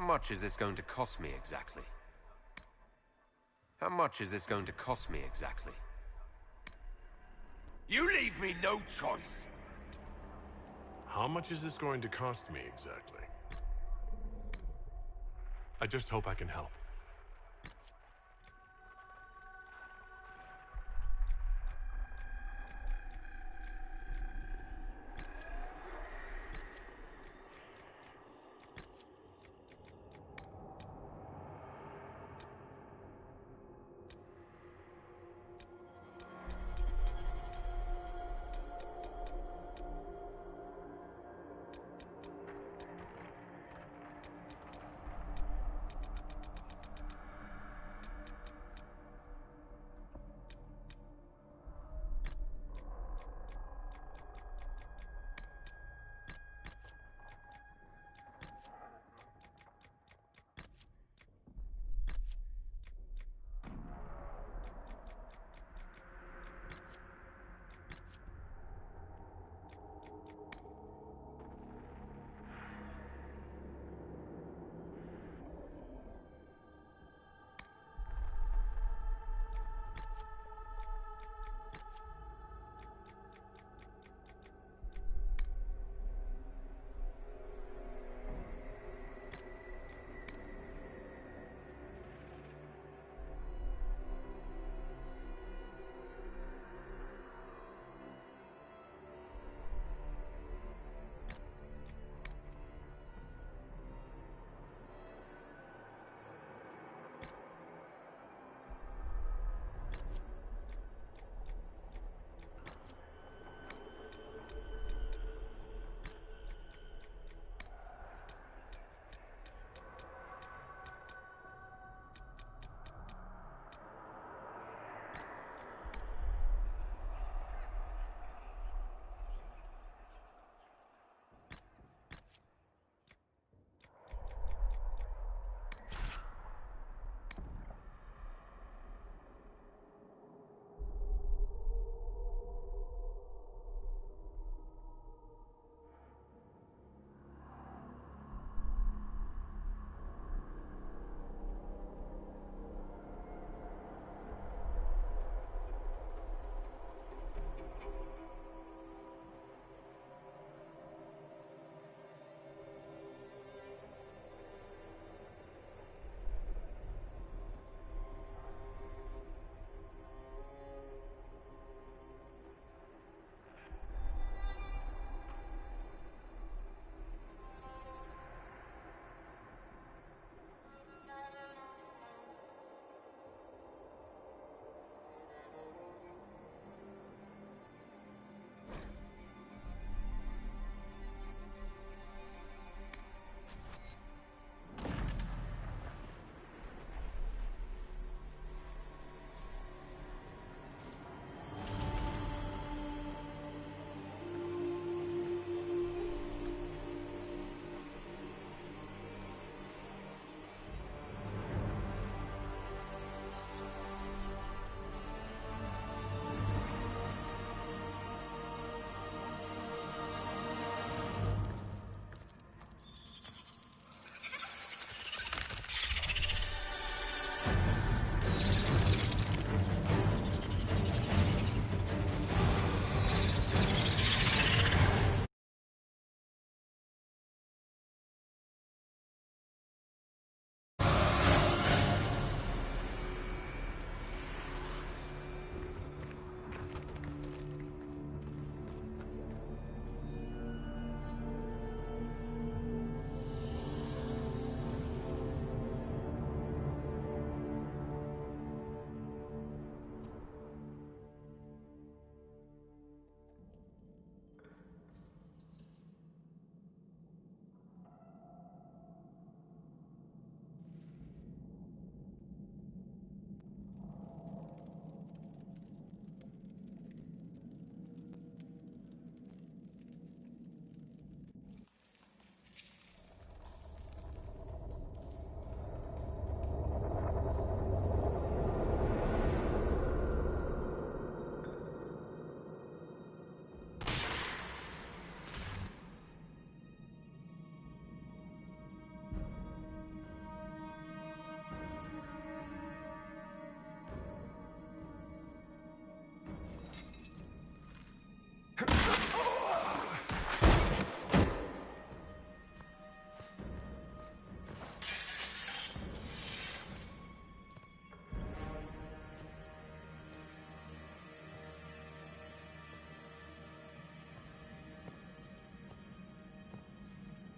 much is this going to cost me exactly? How much is this going to cost me exactly? You leave me no choice. How much is this going to cost me exactly? I just hope I can help.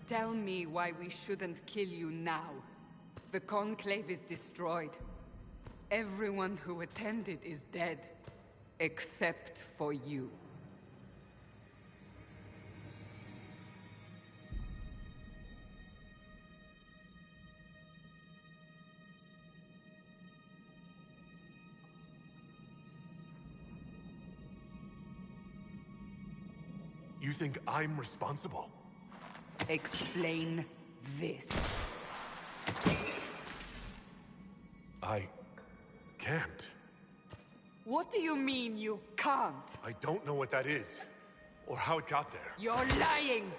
Tell me why we shouldn't kill you now. The Conclave is destroyed. Everyone who attended is dead. Except for you. You think I'm responsible? Explain this. I can't. What do you mean you can't? I don't know what that is, or how it got there. You're lying!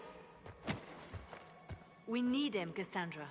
We need him, Cassandra.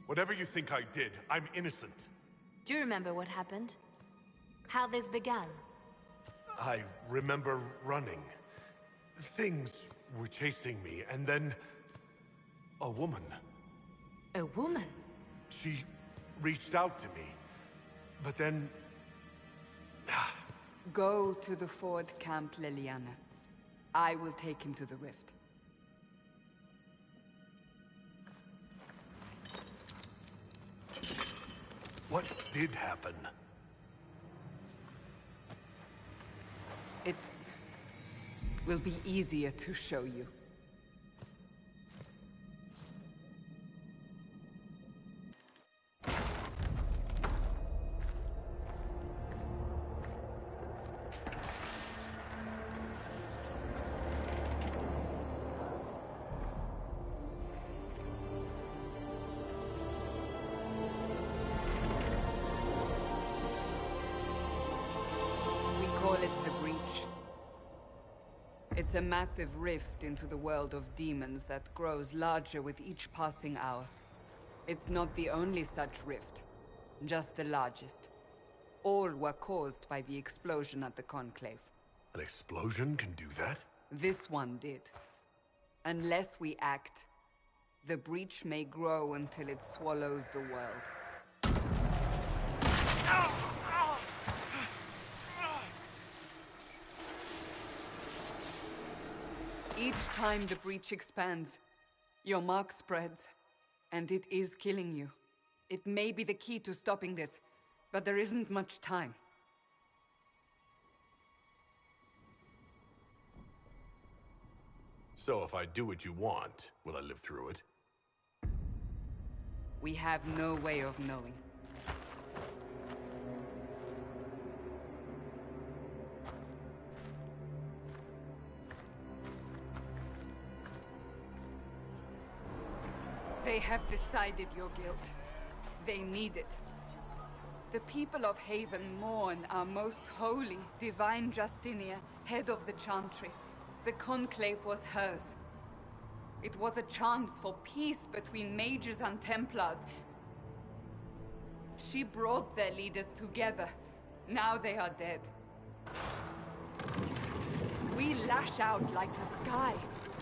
Whatever you think I did, I'm innocent. Do you remember what happened? How this began? I remember running. Things were chasing me, and then... a woman. A woman? She reached out to me. But then... Go to the Ford Camp, Leliana. I will take him to the rift. What did happen? It will be easier to show you. It's a massive rift into the world of demons that grows larger with each passing hour. It's not the only such rift, just the largest. All were caused by the explosion at the Conclave. An explosion can do that? This one did. Unless we act, the breach may grow until it swallows the world. Each time the breach expands, your mark spreads, and it is killing you. It may be the key to stopping this, but there isn't much time. So if I do what you want, will I live through it? We have no way of knowing. They have decided your guilt. They need it. The people of Haven mourn our most holy, divine Justinia, head of the Chantry. The Conclave was hers. It was a chance for peace between mages and Templars. She brought their leaders together. Now they are dead. We lash out like the sky,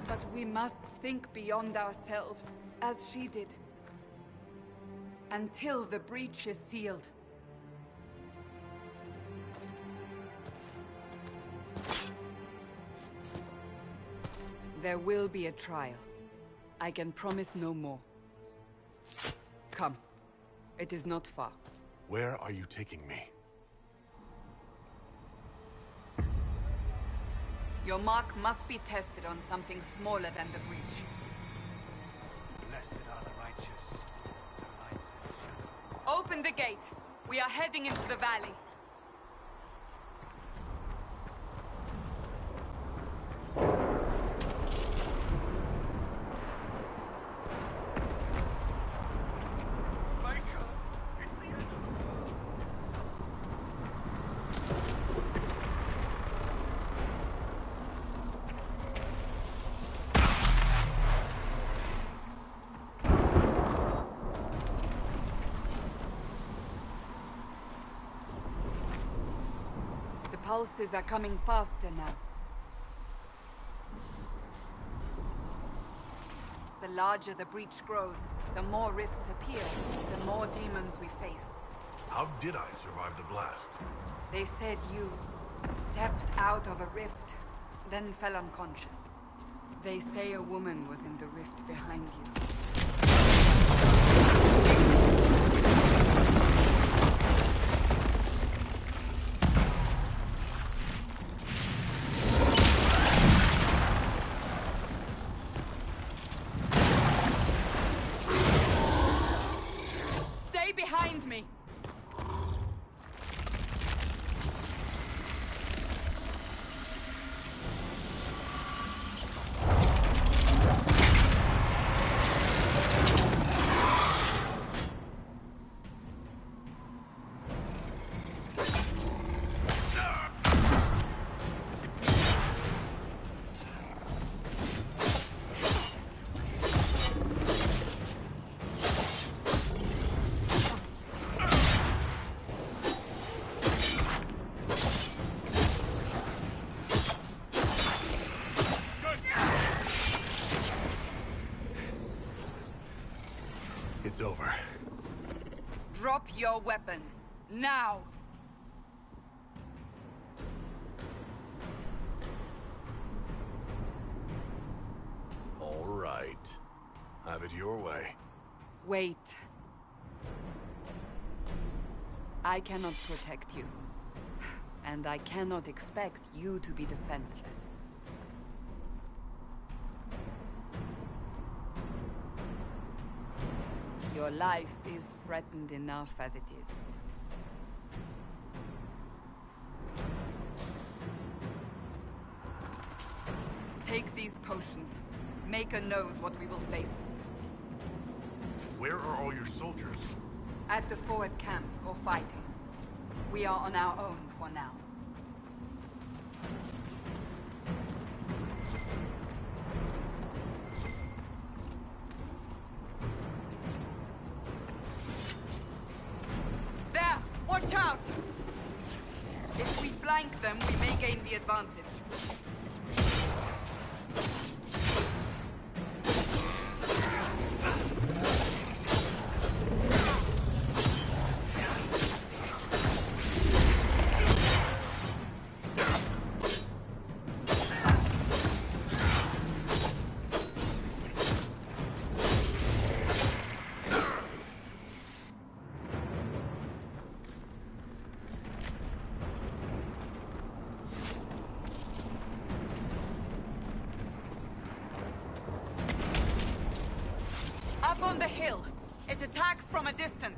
but we must think beyond ourselves, as she did. Until the breach is sealed. There will be a trial. I can promise no more. Come. It is not far. Where are you taking me? Your mark must be tested on something smaller than the breach. Blessed are the righteous. The lights in the shadow. Open the gate. We are heading into the valley. pulses are coming faster now. The larger the breach grows, the more rifts appear, the more demons we face. How did I survive the blast? They said you stepped out of a rift, then fell unconscious. They say a woman was in the rift behind you. Stay behind me! It's over. Drop your weapon. Now! All right. Have it your way. Wait. I cannot protect you. And I cannot expect you to be defenseless. Your life is threatened enough as it is. Take these potions. Maker knows what we will face. Where are all your soldiers? At the forward camp, or fighting. We are on our own for now. There! Watch out! If we flank them, we may gain the advantage. Up on the hill. It attacks from a distance.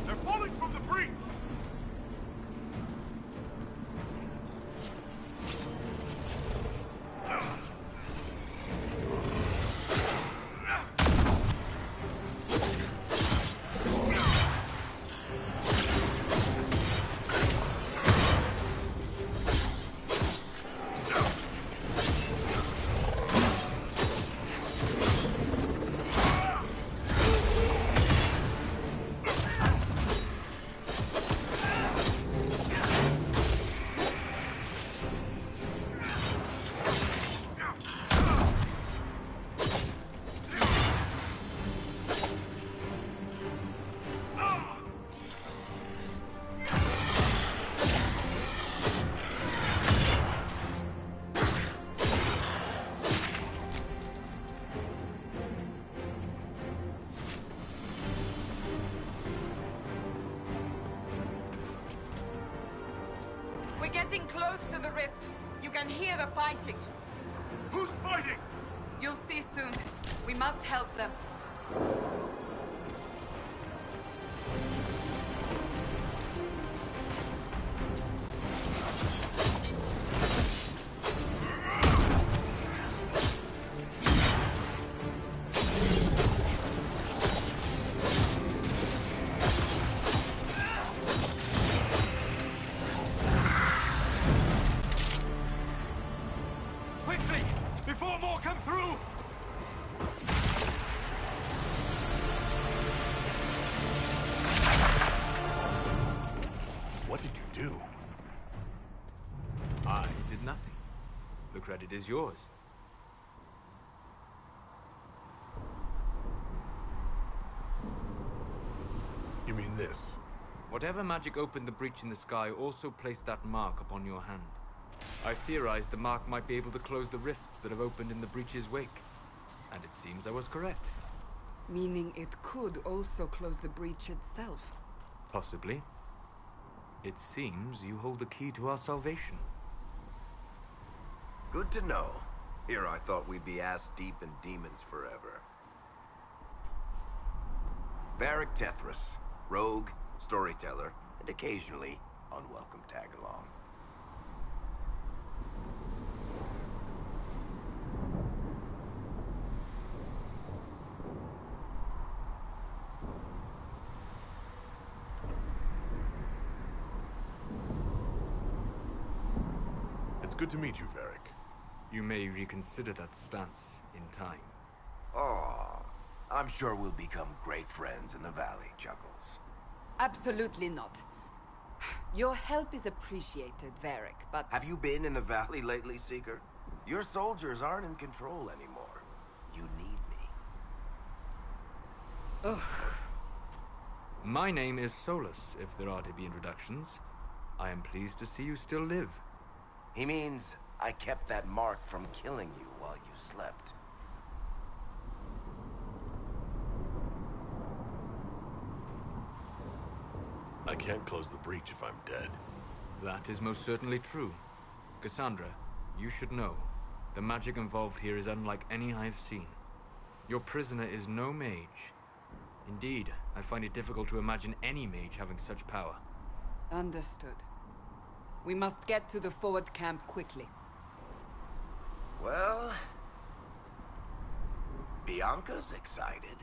They're falling from the breach! We're getting close to the rift. You can hear the fighting. Who's fighting? You'll see soon. We must help them. do? I did nothing. The credit is yours. You mean this? Whatever magic opened the breach in the sky also placed that mark upon your hand. I theorized the mark might be able to close the rifts that have opened in the breach's wake. And it seems I was correct. Meaning it could also close the breach itself. Possibly. It seems you hold the key to our salvation. Good to know. Here I thought we'd be ass-deep in demons forever. Varric Tethras, rogue, storyteller, and occasionally unwelcome tag-along. It's good to meet you, Varric. You may reconsider that stance in time. Oh, I'm sure we'll become great friends in the valley, Chuckles. Absolutely not. Your help is appreciated, Varric, but... Have you been in the valley lately, Seeker? Your soldiers aren't in control anymore. You need me. Ugh. My name is Solus, if there are to be introductions. I am pleased to see you still live. He means I kept that mark from killing you while you slept. I can't close the breach if I'm dead. That is most certainly true. Cassandra, you should know. The magic involved here is unlike any I've seen. Your prisoner is no mage. Indeed, I find it difficult to imagine any mage having such power. Understood. We must get to the forward camp quickly. Well... Bianca's excited.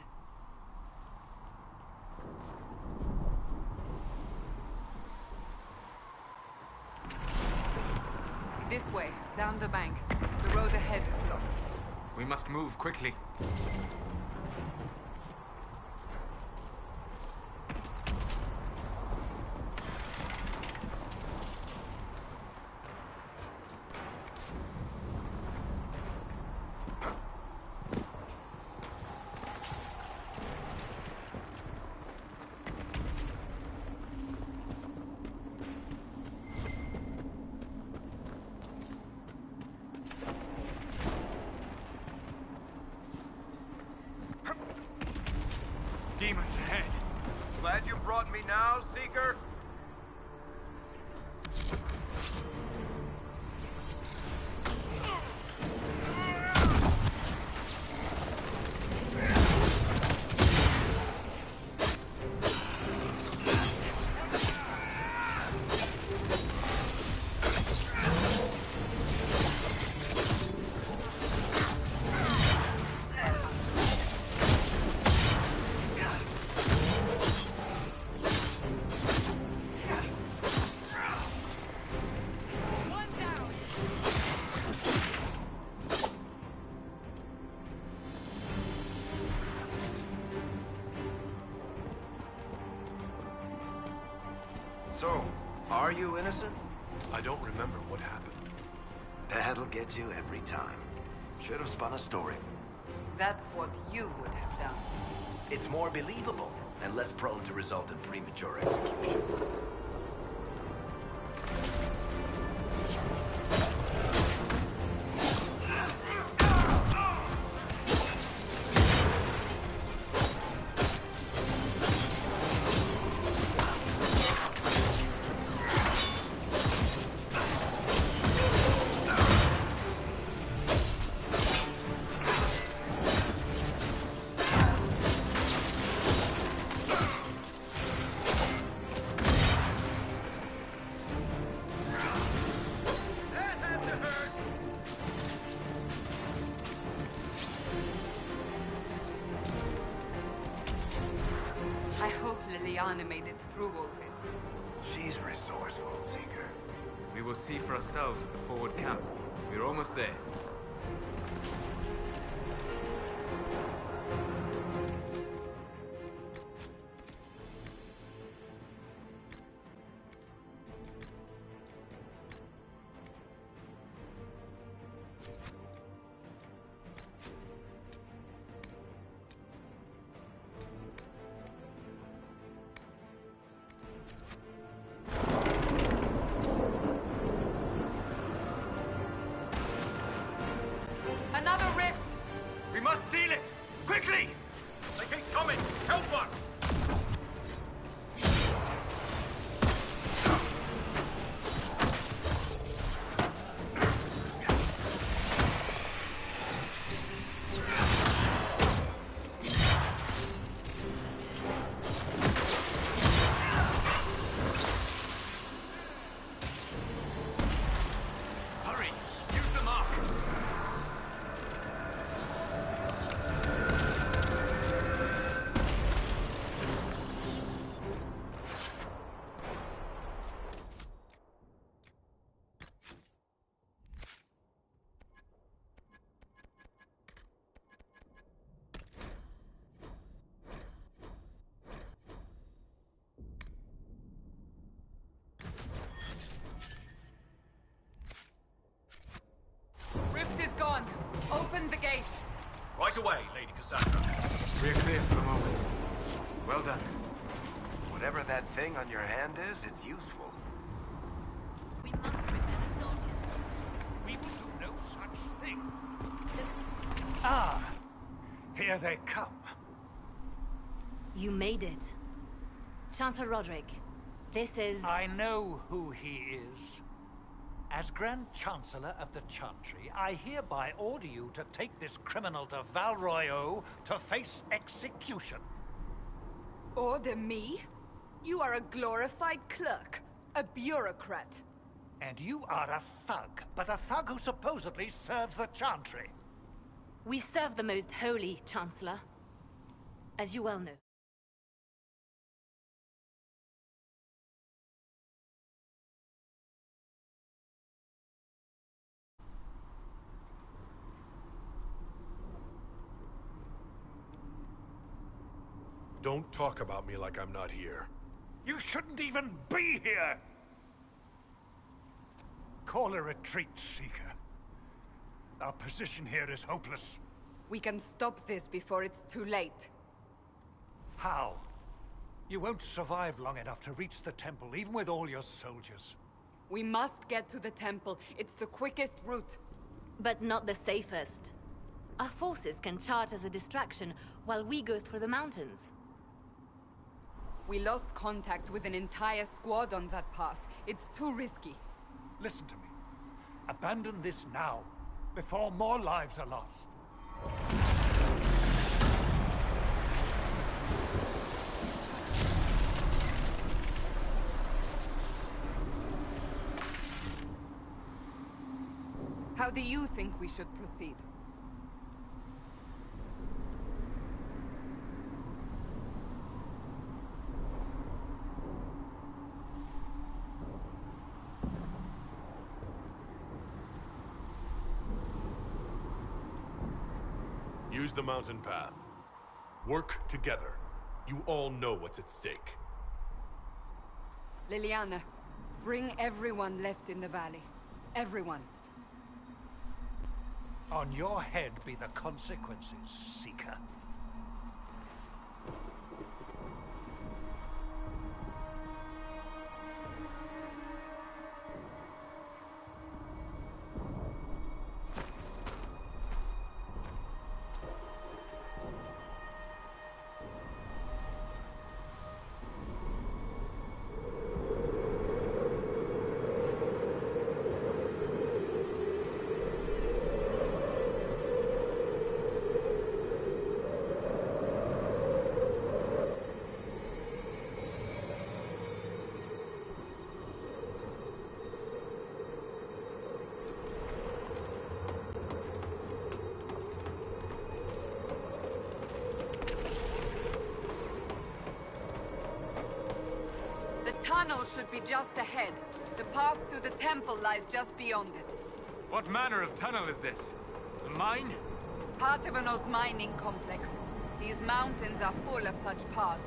This way, down the bank. The road ahead is blocked. We must move quickly. Demons ahead. Glad you brought me now, Seeker? So, are you innocent? I don't remember what happened. That'll get you every time. Should have spun a story. That's what you would have done. It's more believable and less prone to result in premature execution. I hope Liliana made it through all this. She's resourceful, Seeker. We will see for ourselves at the forward camp. We're almost there. must seal it! Quickly! They keep coming! Help us! Hurry! Use the mark! Rift is gone. Open the gate. Right away, Lady Cassandra. We're clear for the moment. Well done. Whatever that thing on your hand is, it's useful. We must prepare the soldiers. We will do no such thing. Ah, here they come. You made it. Chancellor Roderick, this is... I know who he is. As Grand Chancellor of the Chantry, I hereby order you to take this criminal to Val Royeaux to face execution. Order me? You are a glorified clerk. A bureaucrat. And you are a thug, but a thug who supposedly serves the Chantry. We serve the most holy, Chancellor. As you well know. Don't talk about me like I'm not here. You shouldn't even be here! Call a retreat, Seeker. Our position here is hopeless. We can stop this before it's too late. How? You won't survive long enough to reach the temple, even with all your soldiers. We must get to the temple. It's the quickest route. But not the safest. Our forces can charge as a distraction while we go through the mountains. We lost contact with an entire squad on that path. It's too risky. Listen to me. Abandon this now, before more lives are lost. How do you think we should proceed? Use the mountain path. Work together. You all know what's at stake. Leliana, bring everyone left in the valley. Everyone. On your head be the consequences, Seeker. The tunnel should be just ahead. The path to the temple lies just beyond it. What manner of tunnel is this? A mine? Part of an old mining complex. These mountains are full of such paths.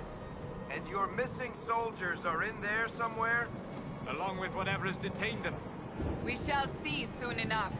And your missing soldiers are in there somewhere? Along with whatever has detained them. We shall see soon enough.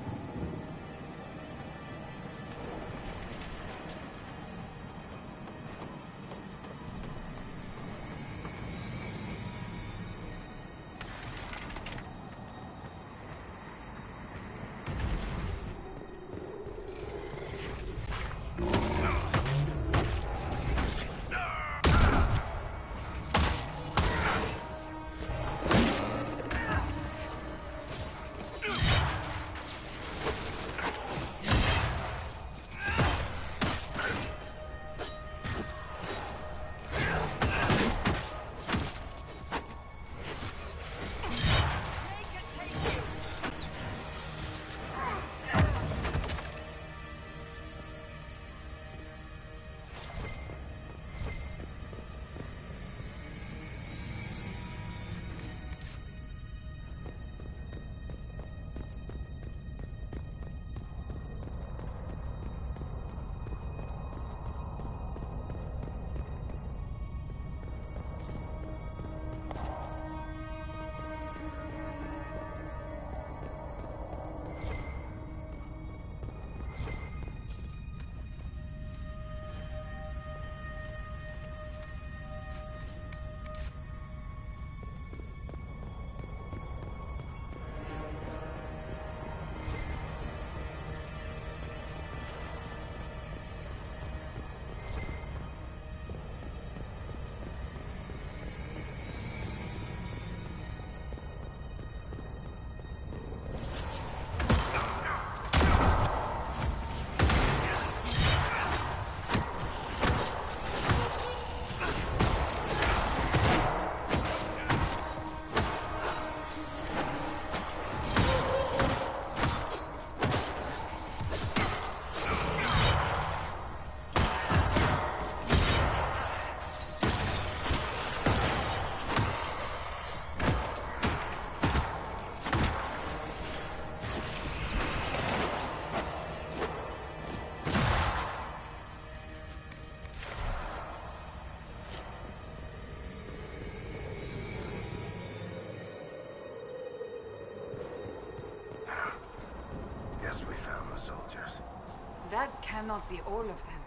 That cannot be all of them.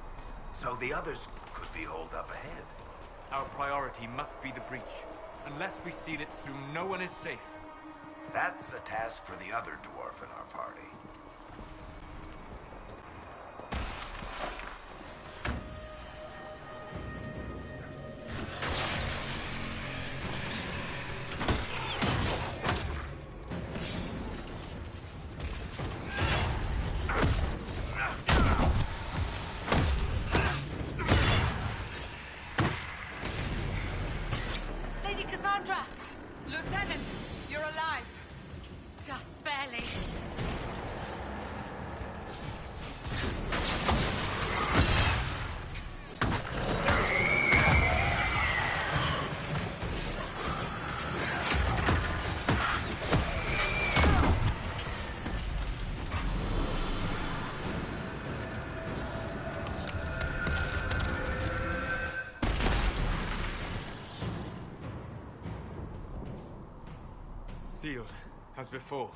So the others could be holed up ahead. Our priority must be the breach. Unless we seal it soon, no one is safe. That's a task for the other dwarf in our party. Lady Cassandra! Lieutenant, you're alive. Just barely. Sealed, as before.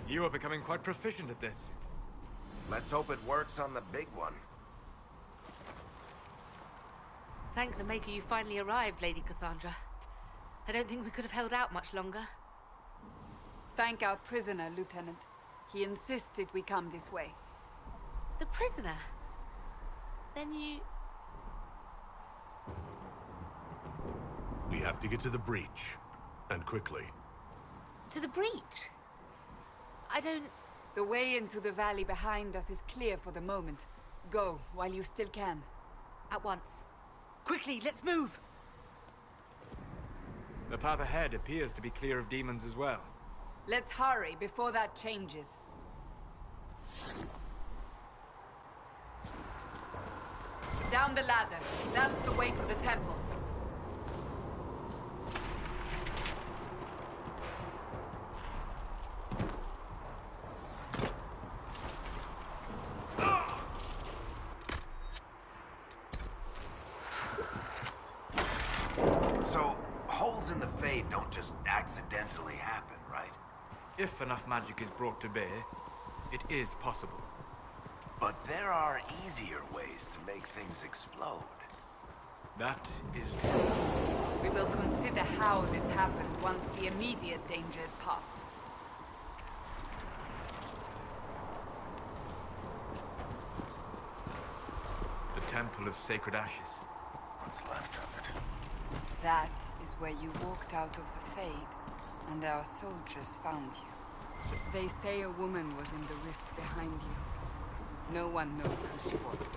You are becoming quite proficient at this. Let's hope it works on the big one. Thank the Maker you finally arrived, Lady Cassandra. I don't think we could have held out much longer. Thank our prisoner, Lieutenant. He insisted we come this way. The prisoner? Then you... We have to get to the breach. And quickly. to the breach? I don't... The way into the valley behind us is clear for the moment. Go, while you still can. At once. Quickly, let's move! The path ahead appears to be clear of demons as well. Let's hurry before that changes. Down the ladder. That's the way to the temple. So, holes in the Fade don't just accidentally happen, right? If enough magic is brought to bear, it is possible. But there are easier ways to make things explode. That is true. We will consider how this happened once the immediate danger is past. The Temple of Sacred Ashes. What's left of it? That is where you walked out of the Fade, and our soldiers found you. They say a woman was in the rift behind you. No one knows who she was.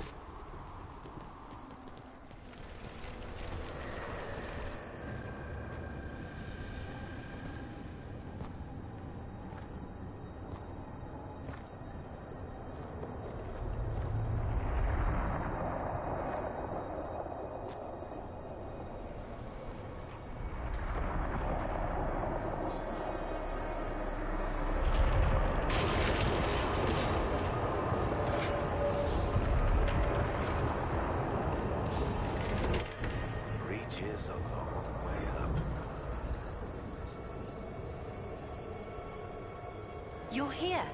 Is a long way up. You're here.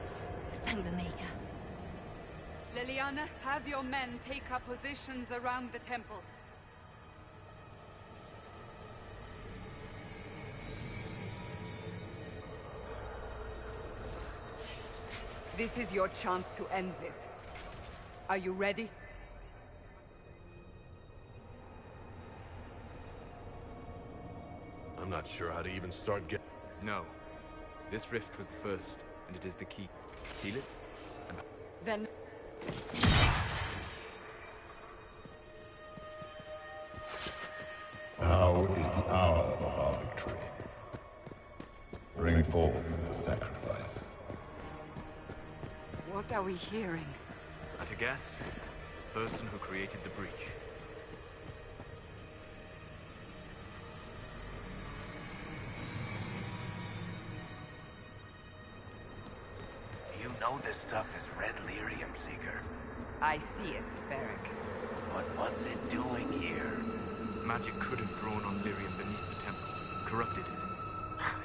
Thank the Maker. Leliana, have your men take up positions around the temple. This is your chance to end this. Are you ready? I'm not sure how to even start getting... No. This rift was the first, and it is the key. Seal it, and... Then... Now is the hour of our victory. Bring forth the sacrifice. What are we hearing? At a guess, the person who created the breach. You know this stuff is red lyrium, Seeker. I see it, Varric. But what's it doing here? Magic could have drawn on lyrium beneath the temple, corrupted it.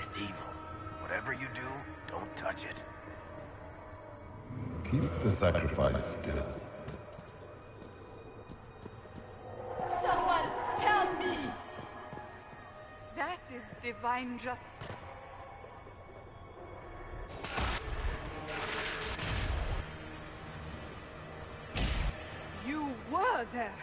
It's evil. Whatever you do, don't touch it. Keep the sacrifice still. Someone help me! That is divine justice. You were there!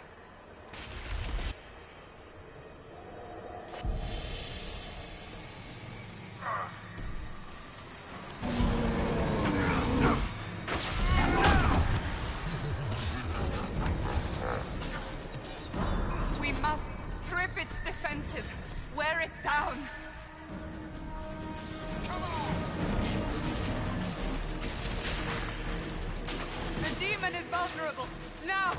We must strip its defenses, wear it down. The demon is vulnerable. Now!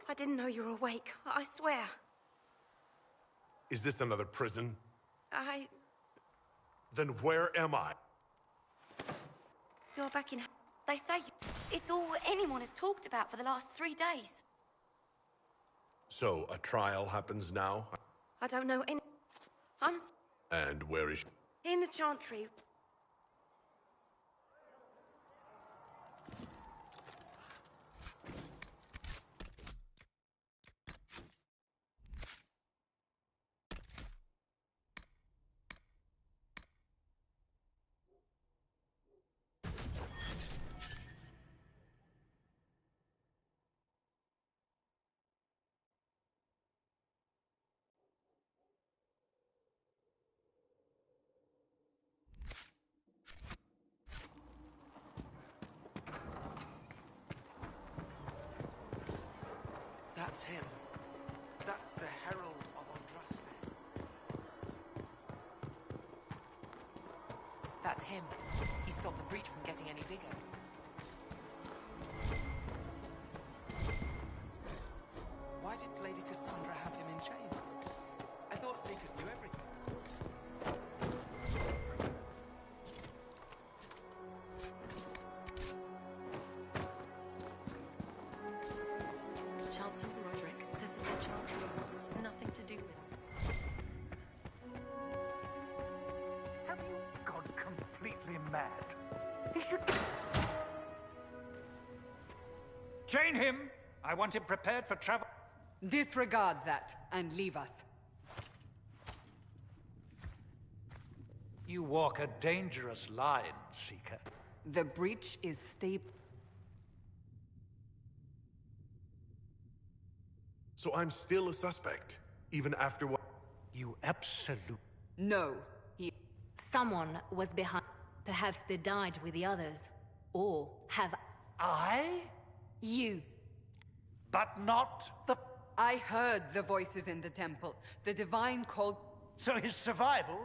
I didn't know you were awake. I swear. Is this another prison? I... Then where am I? You're back in... They say it's all anyone has talked about for the last 3 days. So, a trial happens now? I don't know any... I'm And where is she? in the Chantry. That's him. That's the Herald of Andraste. That's him. He stopped the breach from getting any bigger. Why did Lady Cassandra have him in chains? I thought Seekers knew everything. Chancellor Roderick says that the Chantry wants nothing to do with us. Have you gone completely mad? He should... Chain him! I want him prepared for travel. Disregard that and leave us. You walk a dangerous line, Seeker. The breach is stable. So I'm still a suspect, even after what? You absolute... No, he... Someone was behind. Perhaps they died with the others. Or have... I? You. But not the... I heard the voices in the temple. The divine called... So his survival?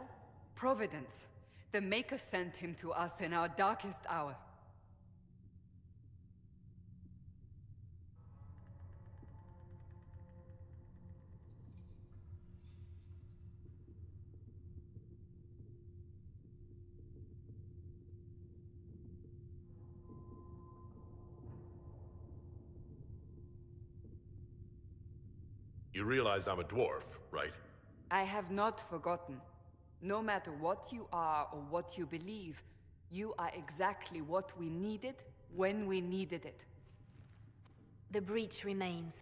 Providence. The Maker sent him to us in our darkest hour. You realize I'm a dwarf, right? I have not forgotten. No matter what you are or what you believe, you are exactly what we needed when we needed it. The breach remains.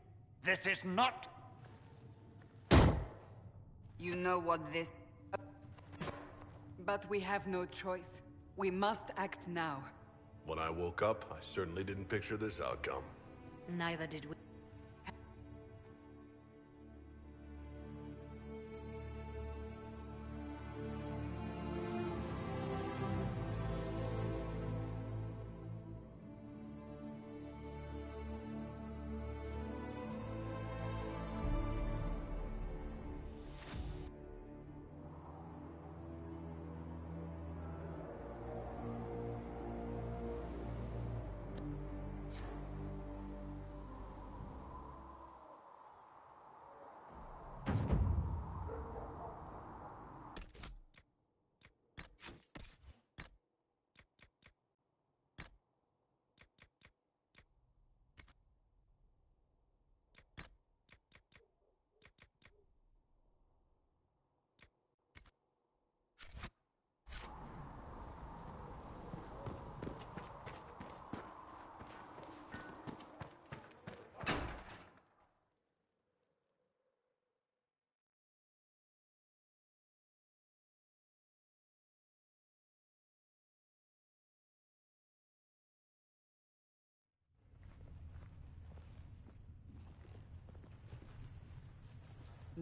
This is not... You know what this... But we have no choice. We must act now. When I woke up, I certainly didn't picture this outcome. Neither did we.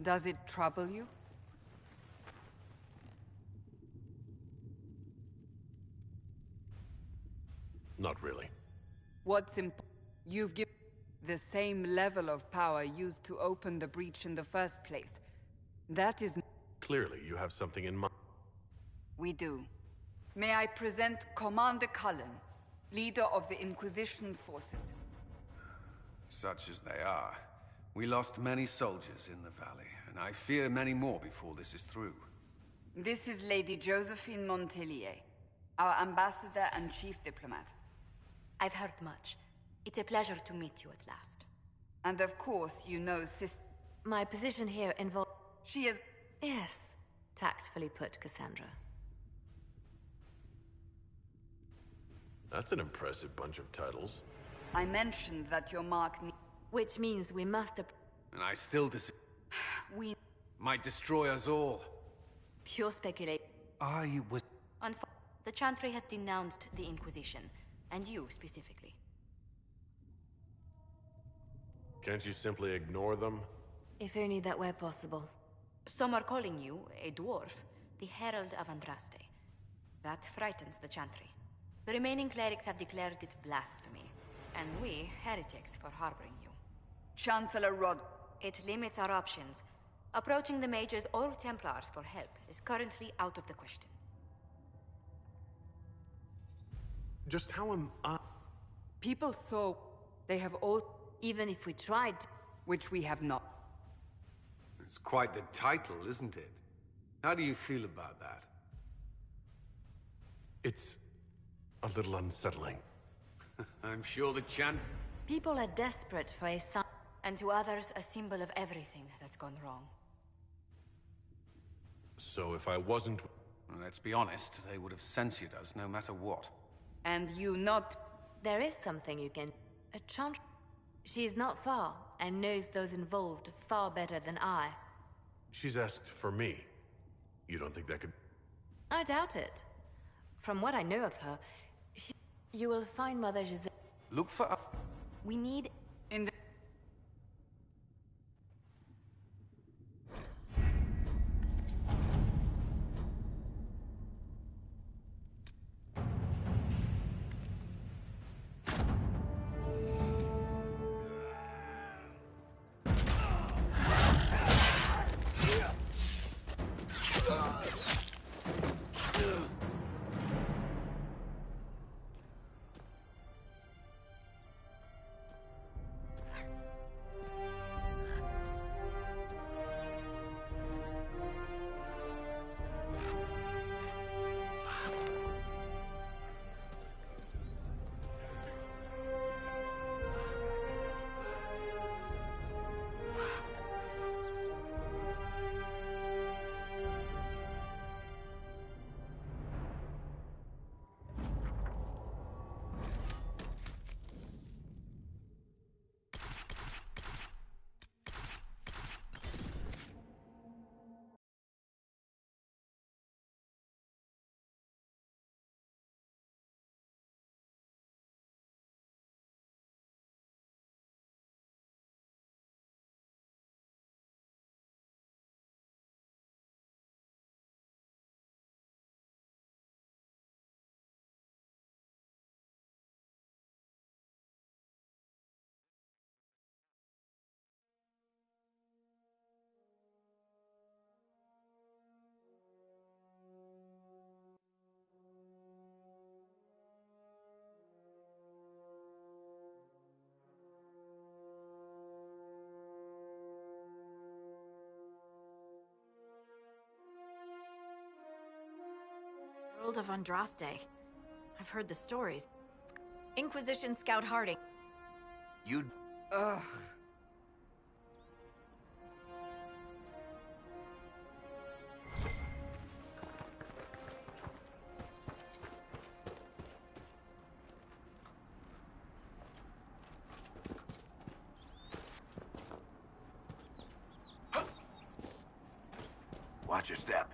Does it trouble you? Not really. What's important? You've given the same level of power used to open the breach in the first place. That is... Clearly, you have something in mind. We do. May I present Commander Cullen, leader of the Inquisition's forces. Such as they are. We lost many soldiers in the valley, and I fear many more before this is through. This is Lady Josephine Montelier. our ambassador and chief diplomat. I've heard much. It's a pleasure to meet you at last. And of course, you know My position here involves... She is... Yes, tactfully put, Cassandra. That's an impressive bunch of titles. I mentioned that your mark Which means we must... And I still We... might destroy us all. Pure speculation. Are you with... The Chantry has denounced the Inquisition, and you specifically. Can't you simply ignore them? If only that were possible. Some are calling you, a dwarf, the Herald of Andraste. That frightens the Chantry. The remaining clerics have declared it blasphemy, and we, heretics, for harboring you. Chancellor Rod... It limits our options. Approaching the Mages or Templars for help is currently out of the question. Just how am I... People saw... They have all... Even if we tried... Which we have not. It's quite the title, isn't it? How do you feel about that? It's a little unsettling. I'm sure the People are desperate for a sign. And to others, a symbol of everything that's gone wrong. So if I wasn't... Well, let's be honest, they would have censored us no matter what. And you not... There is something you can... A chant... She is not far, and knows those involved far better than I. She's asked for me. You don't think that could... I doubt it. From what I know of her, you will find Mother Giselle... Look for... We need... In the... Herald of Andraste. I've heard the stories. Inquisition Scout Harding. You'd... Ugh. Watch your step.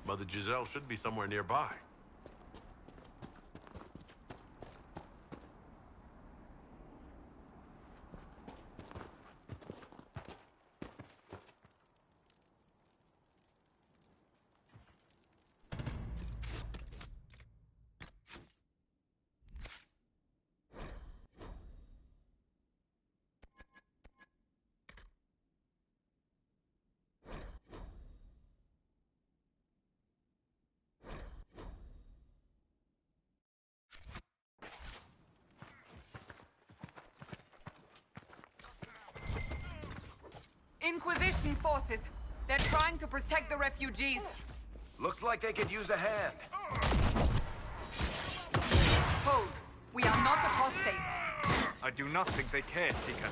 Mother Giselle should be somewhere nearby. Inquisition forces! They're trying to protect the refugees. Looks like they could use a hand. Hold. We are not apostates. I do not think they care, Seeker.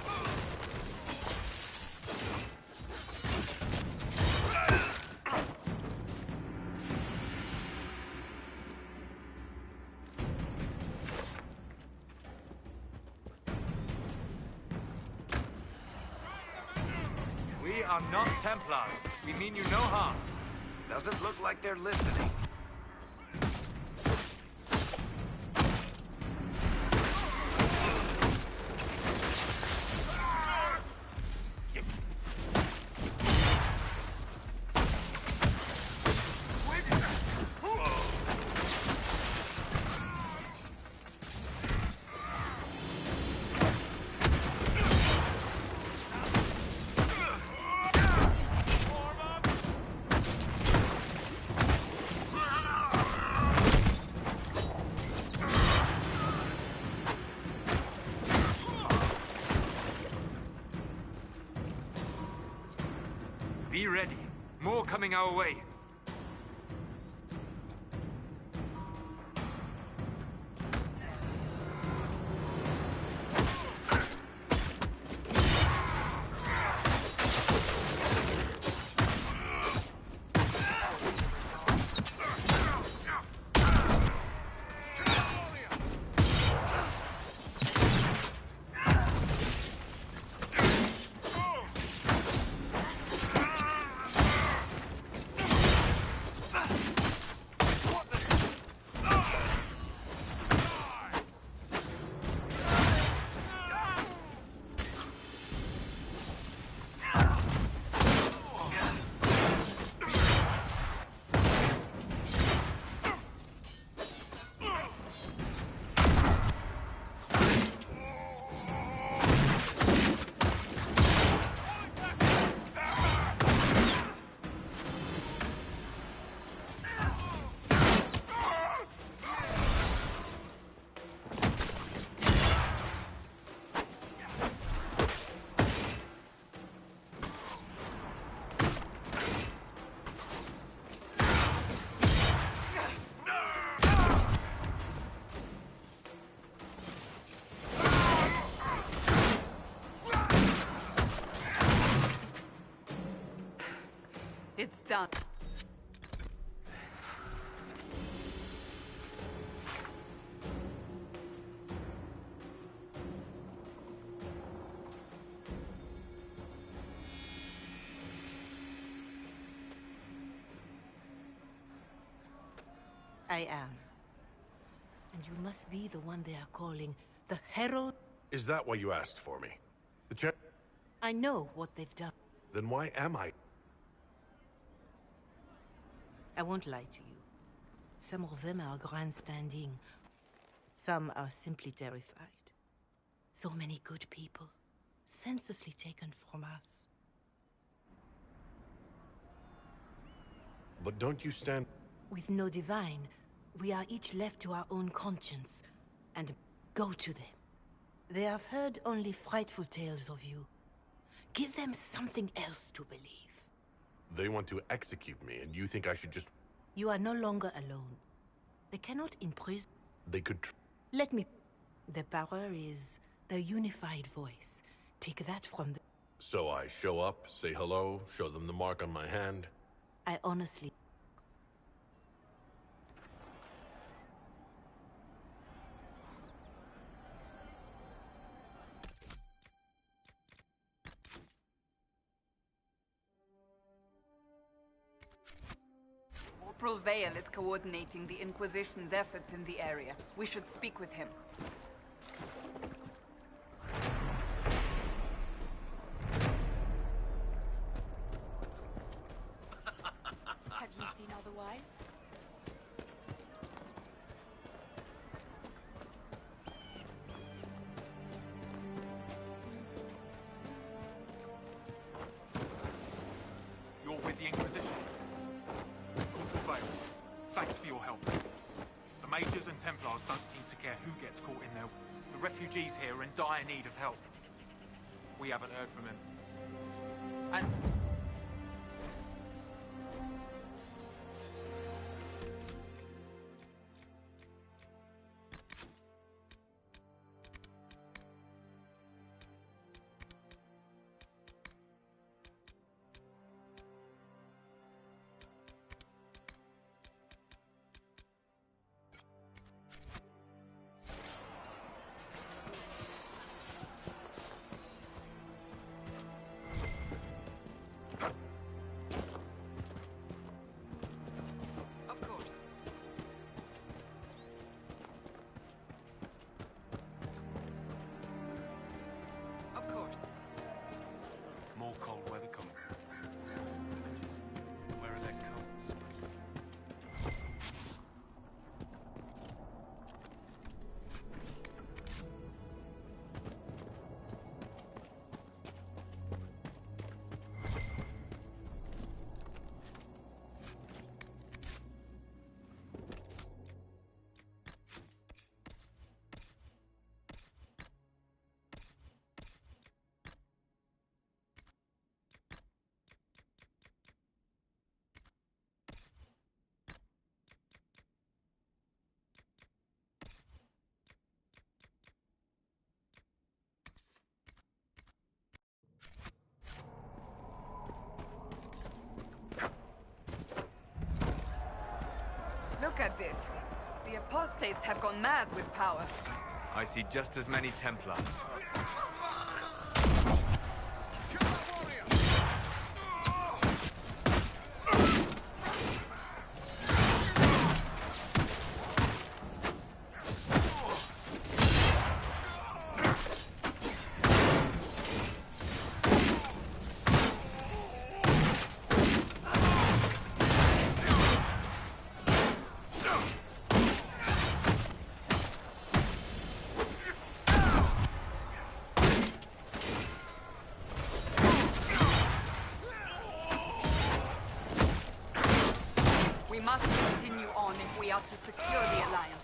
We are not Templars. We mean you no harm. Doesn't look like they're listening. Be ready. More coming our way. It's done. I am. And you must be the one they are calling the Herald. Is that why you asked for me? I know what they've done. Then why am I? I won't lie to you. Some of them are grandstanding. Some are simply terrified. So many good people, senselessly taken from us. But don't you stand... With no divine, we are each left to our own conscience, and go to them. They have heard only frightful tales of you. Give them something else to believe. They want to execute me, and you think I should just... You are no longer alone. They cannot imprison... They could... Let me... The power is the unified voice. Take that from them. So I show up, say hello, show them the mark on my hand. I honestly... Corporal Vale is coordinating the Inquisition's efforts in the area. We should speak with him. Have you seen otherwise? You're with the Inquisition. Corporal Vale, thanks for your help. The Majors and Templars don't seem to care who gets caught in there. The refugees here are in dire need of help. We haven't heard from him. And Look at this. The apostates have gone mad with power. I see just as many Templars. We must continue on if we are to secure the Alliance.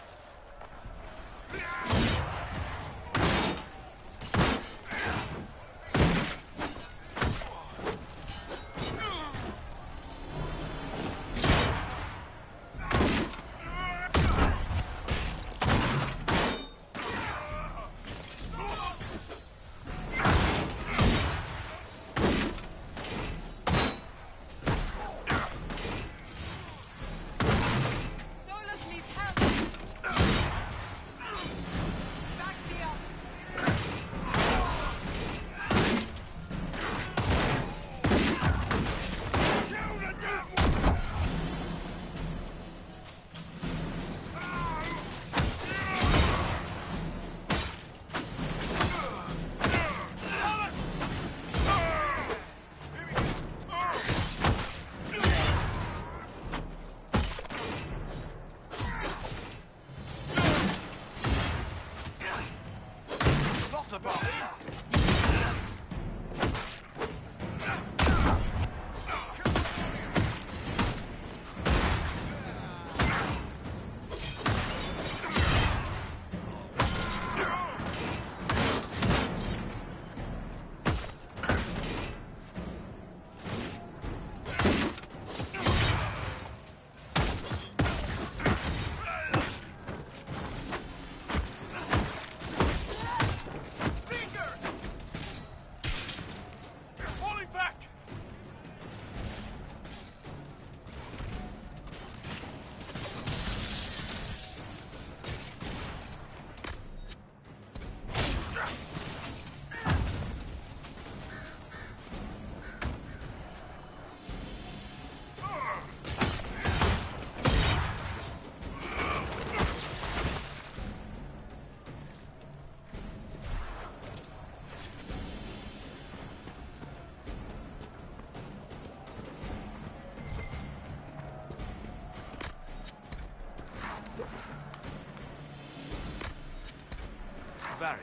Varric,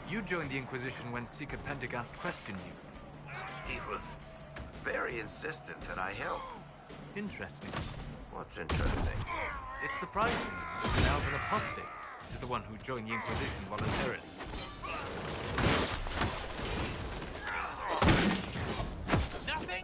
you joined the Inquisition when Seeker Pendergast questioned you. He was very insistent that I help. Interesting. What's interesting? It's surprising that an Elven apostate is the one who joined the Inquisition voluntarily. Nothing?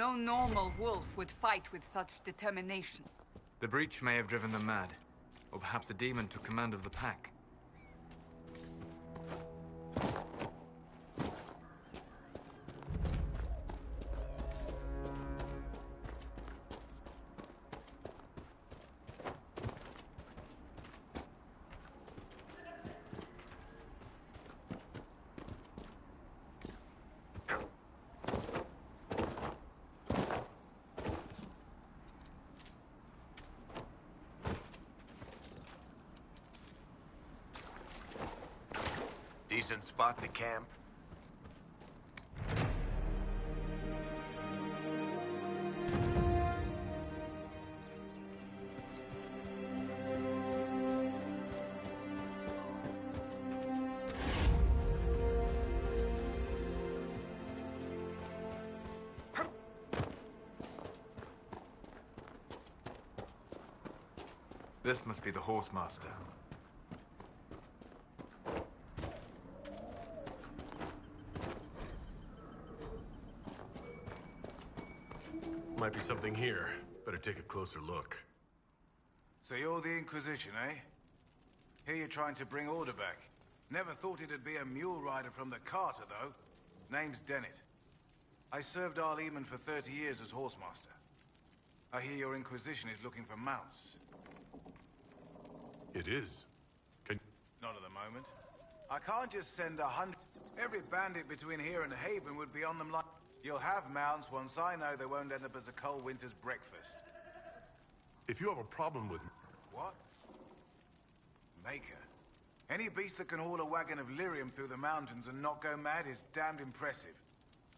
No normal wolf would fight with such determination. The breach may have driven them mad. Or perhaps a demon took command of the pack. Decent spot to camp. This must be the Horsemaster. Might be something here. Better take a closer look. So you're the Inquisition, eh? Here you're trying to bring order back. Never thought it'd be a mule rider from the Carter, though. Name's Dennett. I served Arleman for 30 years as Horsemaster. I hear your Inquisition is looking for mounts. It is. Not at the moment. I can't just send 100... Every bandit between here and Haven would be on them like... You'll have mounts once I know they won't end up as a cold winter's breakfast. If you have a problem with... What? Maker. Any beast that can haul a wagon of lyrium through the mountains and not go mad is damned impressive.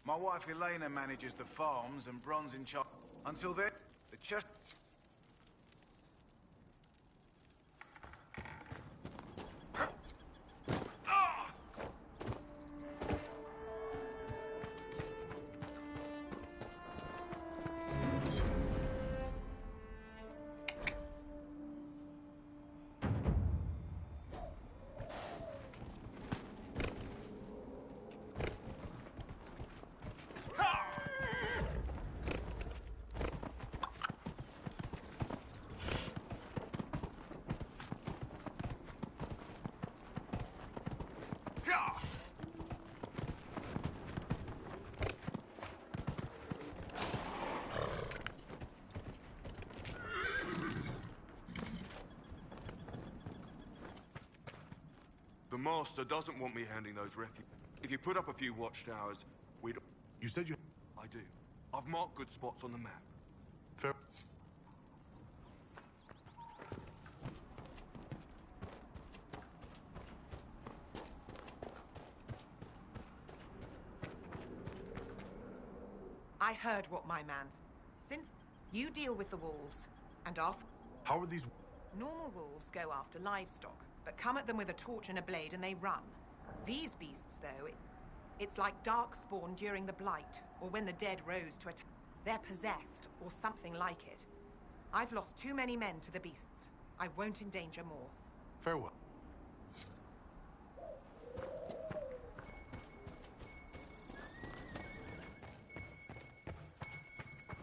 My wife Elena manages the farms and Bron's in charge. Until then, the chest... The Master doesn't want me handing those refugees. If you put up a few watchtowers, we'd... You said you... I do. I've marked good spots on the map. Fair... I heard what my man said. Since you deal with the wolves, and after... How are these... Normal wolves go after livestock, but come at them with a torch and a blade and they run. These beasts, though, it's like Darkspawn during the Blight, or when the dead rose to attack. They're possessed, or something like it. I've lost too many men to the beasts. I won't endanger more. Farewell.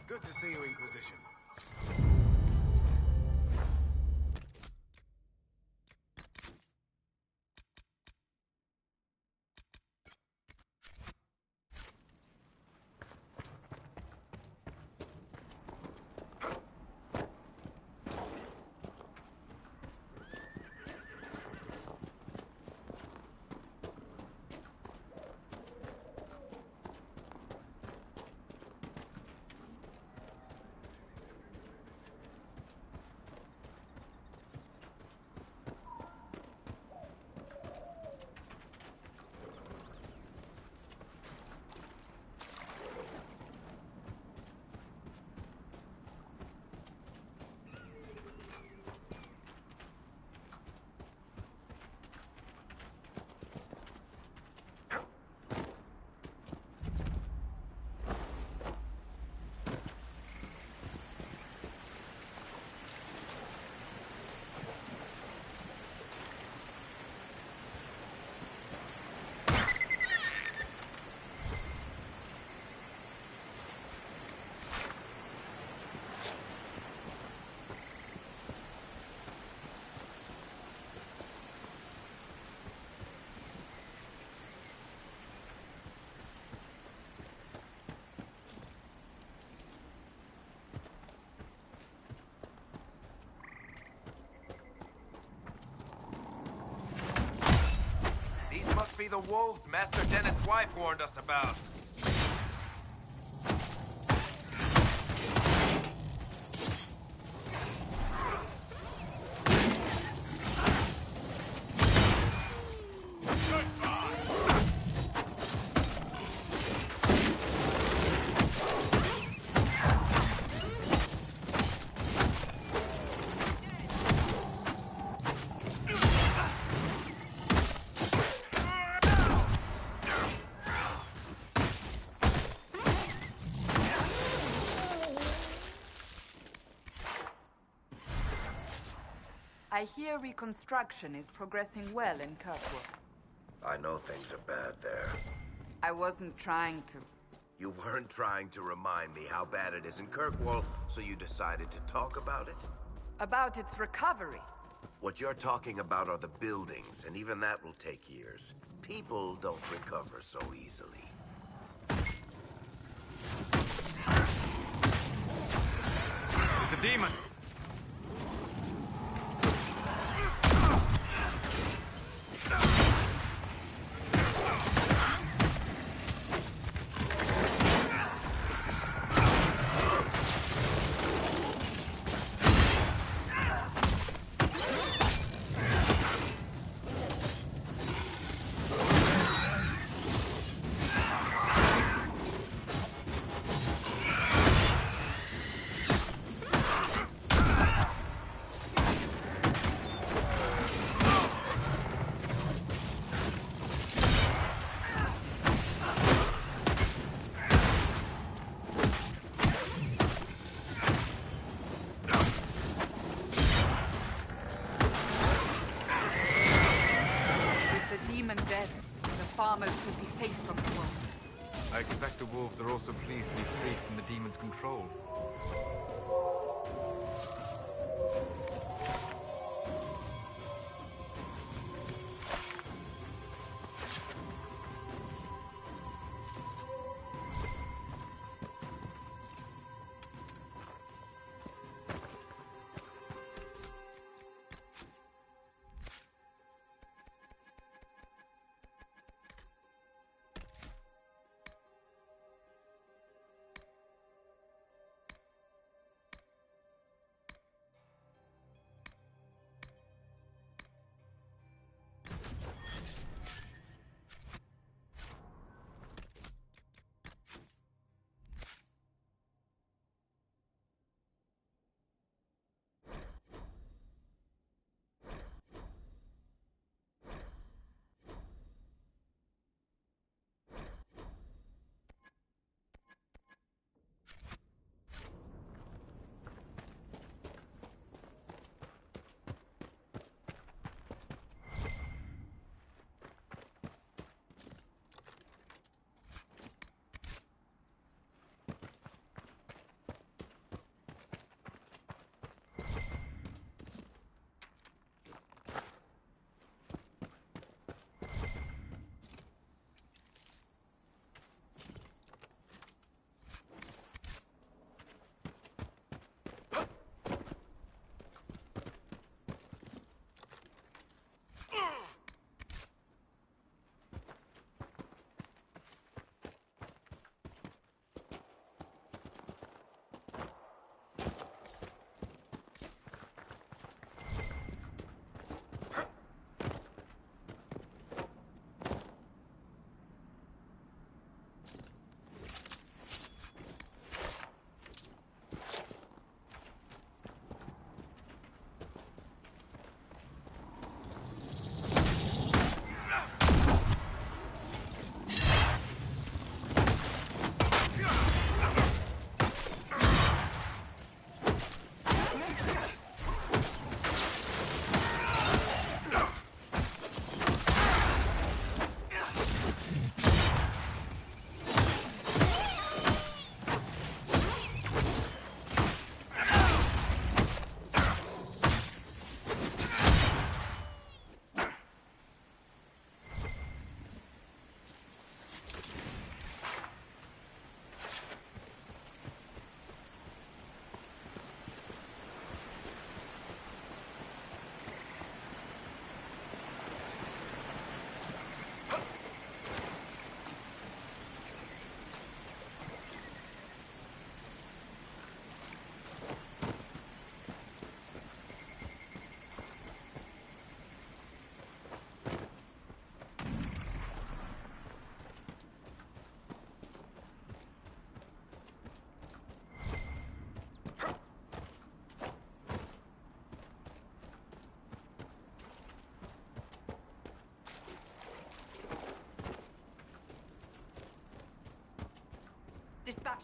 Good to see you, Inquisition. be the wolves Master Dennett's wife warned us about. I hear reconstruction is progressing well in Kirkwall. I know things are bad there. I wasn't trying to. You weren't trying to remind me how bad it is in Kirkwall, so you decided to talk about it? About its recovery. What you're talking about are the buildings, and even that will take years. People don't recover so easily. It's a demon! Farmers should be safe from the wolves. I expect the wolves are also pleased to be freed from the demon's control.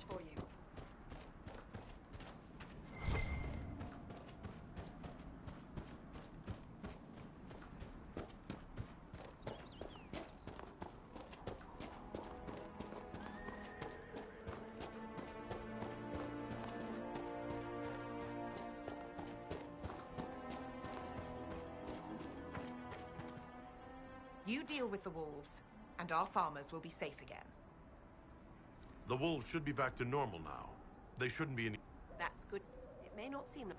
for you. You deal with the wolves, and our farmers will be safe again. The wolves should be back to normal now. They shouldn't be any... That's good. It may not seem...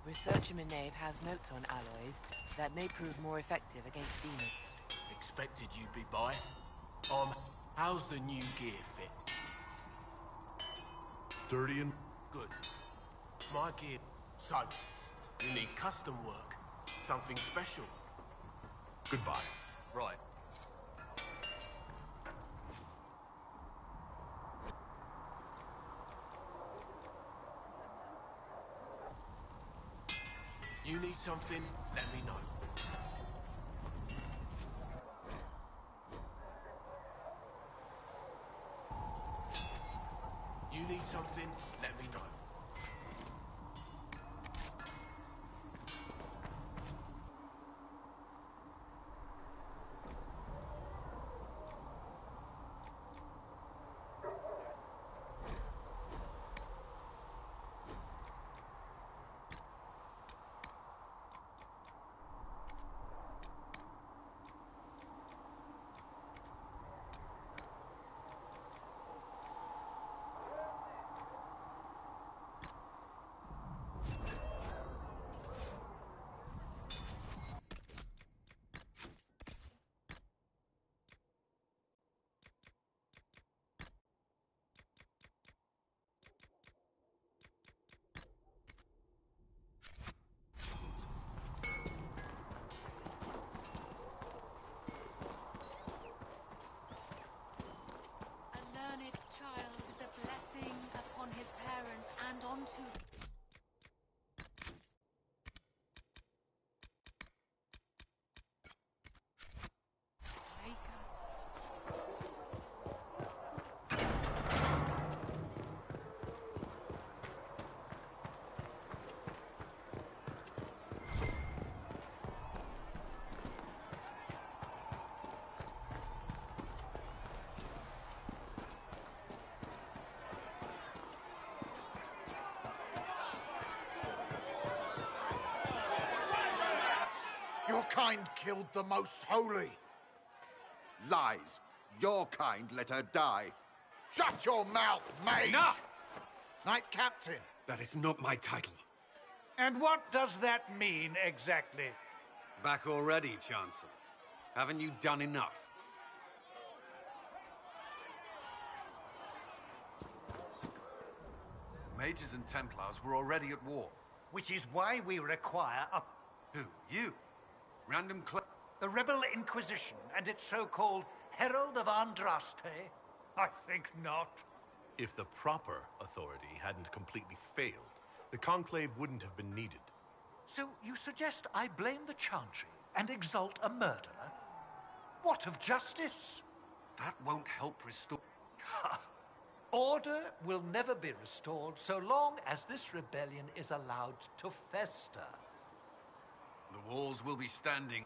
Researcher Minave has notes on alloys that may prove more effective against demons. Expected you'd be by. How's the new gear fit? Sturdy and... Good. My gear... So, you need custom work. Something special. Goodbye. Right. You need something, let me know. You need something, let me know. kind killed the Most Holy. Lies. Your kind let her die. Shut your mouth, mage! Enough! Knight Captain. That is not my title. And what does that mean, exactly? Back already, Chancellor. Haven't you done enough? Mages and Templars were already at war. Which is why we require a... Who? You? Random The Rebel Inquisition and its so-called Herald of Andraste? I think not. If the proper authority hadn't completely failed, the Conclave wouldn't have been needed. So you suggest I blame the Chantry and exalt a murderer? What of justice? That won't help restore... Order will never be restored so long as this rebellion is allowed to fester. The walls will be standing.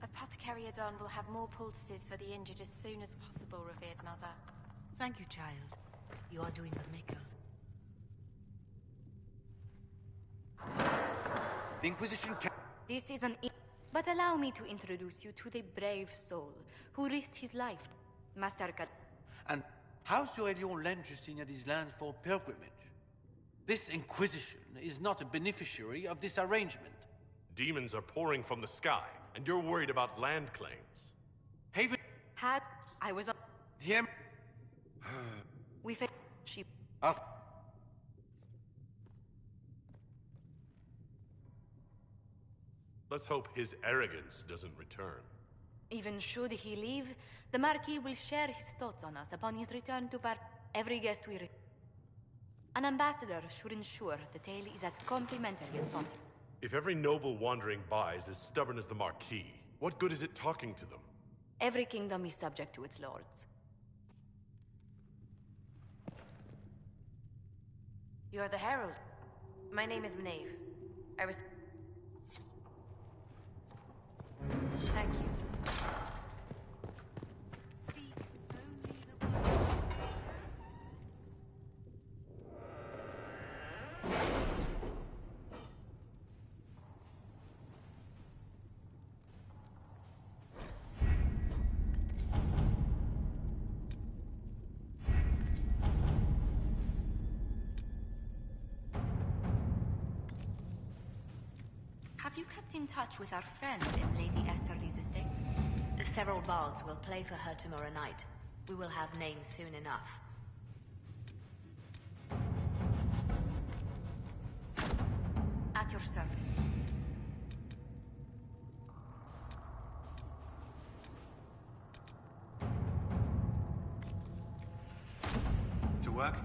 Apothecary Adon will have more poultices for the injured as soon as possible, revered mother. Thank you, child. You are doing the makers. The Inquisition can... This is but allow me to introduce you to the brave soul who risked his life, Master Cal... And House Aurelion lent Justina these lands for pilgrimage. This Inquisition is not a beneficiary of this arrangement. Demons are pouring from the sky, and you're worried about land claims. Haven... I was on... Him... We fed... She... Let's hope his arrogance doesn't return. Even should he leave, the Marquis will share his thoughts on us upon his return to every guest we An ambassador should ensure the tale is as complimentary as possible. If every noble wandering by is as stubborn as the Marquis, what good is it talking to them? Every kingdom is subject to its lords. You are the Herald. My name is Maeve. I was... Thank you. Have you kept in touch with our friends in Lady Esterly's estate? Several bards will play for her tomorrow night. We will have names soon enough. At your service. To work?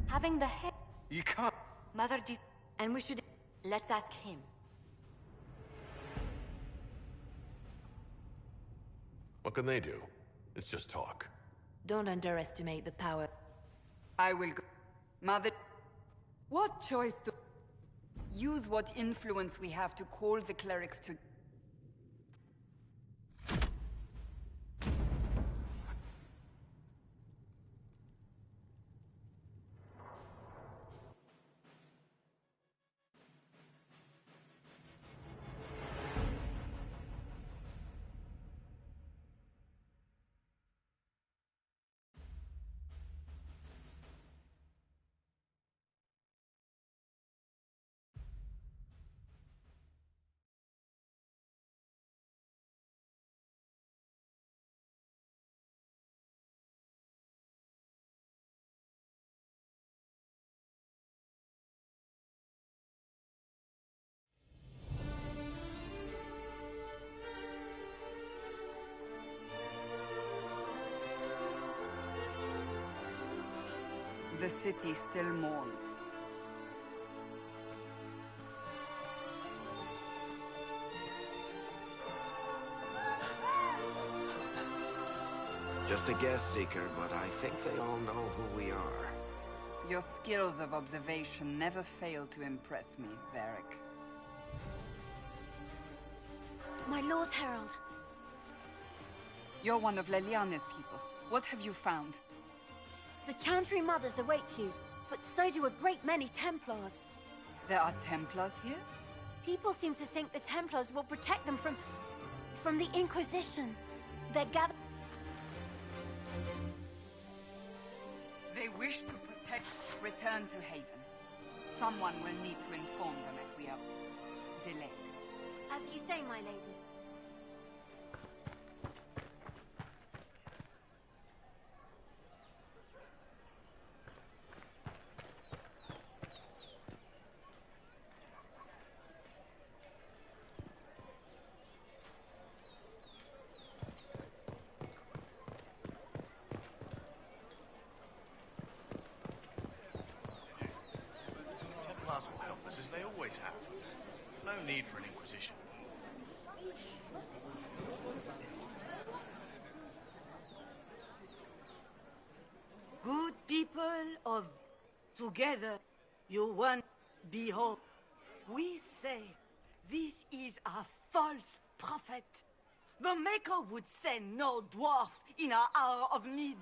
Having the head... You can't... Mother G... And we should... Let's ask him. What can they do? It's just talk. Don't underestimate the power. I will go. Mother... What choice to... Use what influence we have to call the clerics to... The city still mourns. Just a guest seeker, but I think they all know who we are. Your skills of observation never fail to impress me, Varric. My Lord Herald. You're one of Leliane's people. What have you found? The Chantry Mothers await you, but so do a great many Templars. There are Templars here? People seem to think the Templars will protect them from the Inquisition. They're gathered... They wish to protect... Return to Haven. Someone will need to inform them if we are delayed. As you say, my lady. Templars will help us, as they always have. No need for an Inquisition. Good people of together, you one behold. We say this is a false prophet. The Maker would send no dwarf in our hour of need.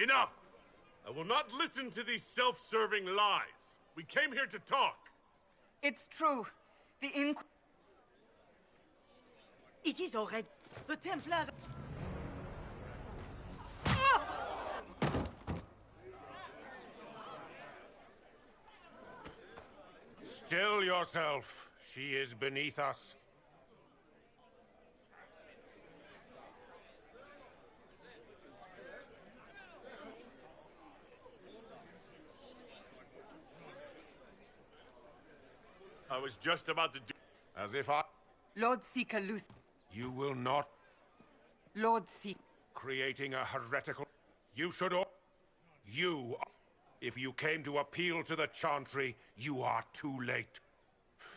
Enough! I will not listen to these self-serving lies. We came here to talk. It's true. The It is already... The Templars... Still yourself. She is beneath us. I was just about to do... As if I... Lord Seeker Luce... You will not... Lord Seeker... Creating a heretical... You should... You... If you came to appeal to the Chantry, you are too late.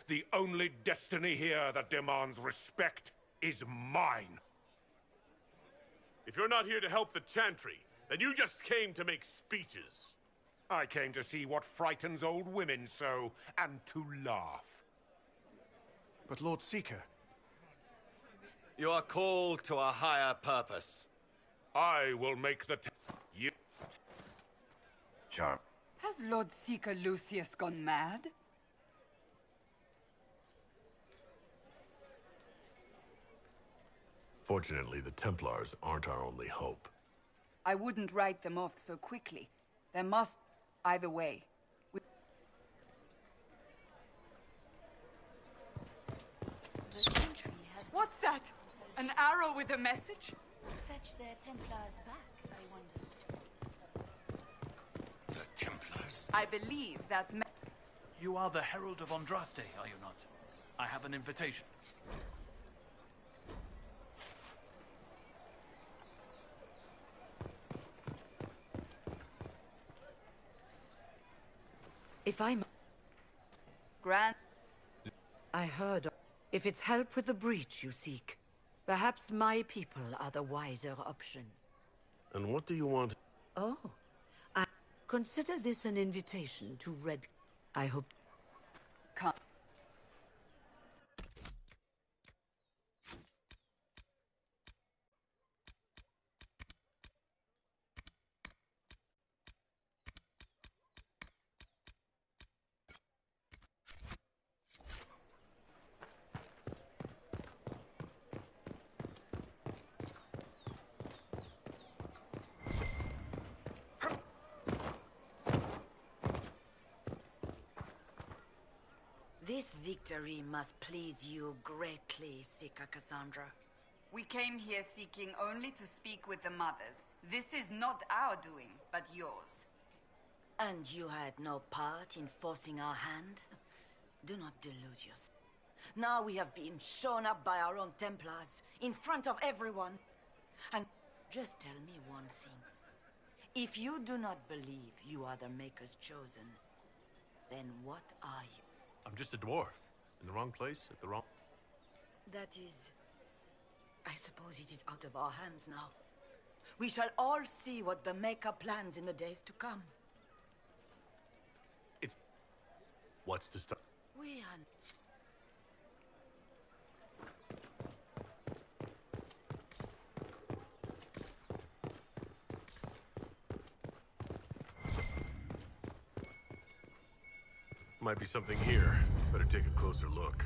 The only destiny here that demands respect is mine. If you're not here to help the Chantry, then you just came to make speeches. I came to see what frightens old women so, and to laugh. But Lord Seeker... You are called to a higher purpose. I will make the... You... Charm. Has Lord Seeker Lucius gone mad? Fortunately, the Templars aren't our only hope. I wouldn't write them off so quickly. There must... Either way. What's that? An arrow with a message? Fetch their Templars back, I wonder. The Templars? I believe that... You are the Herald of Andraste, are you not? I have an invitation. If I'm... Grant... I heard... If it's help with the breach you seek, perhaps my people are the wiser option. And what do you want? Oh. I consider this an invitation to Red... I hope... Come. This victory must please you greatly, Seeker Cassandra. We came here seeking only to speak with the mothers. This is not our doing, but yours. And you had no part in forcing our hand? Do not delude yourself. Now we have been shown up by our own Templars, in front of everyone. And just tell me one thing. If you do not believe you are the Maker's chosen, then what are you? I'm just a dwarf. In the wrong place, at the wrong... That is... I suppose it is out of our hands now. We shall all see what the Maker plans in the days to come. It's... What's to stop? We are... Might be something here. Better take a closer look.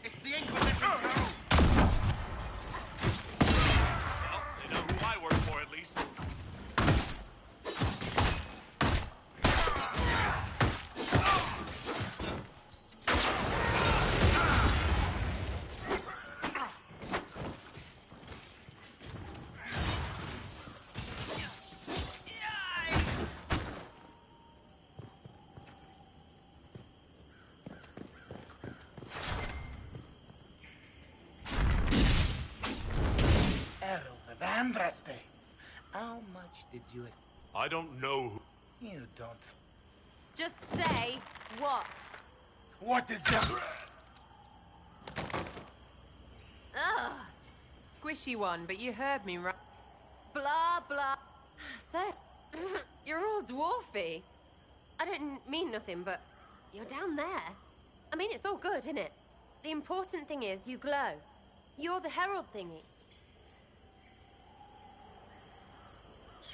It's the Inquisition! Well, they know who I work for, at least. Andraste, how much did you... I don't know who... You don't... Just say what? What is that? Ugh. Squishy one, but you heard me right. Blah, blah. So, you're all dwarfy. I don't mean nothing, but you're down there. I mean, it's all good, isn't it? The important thing is you glow. You're the herald thingy.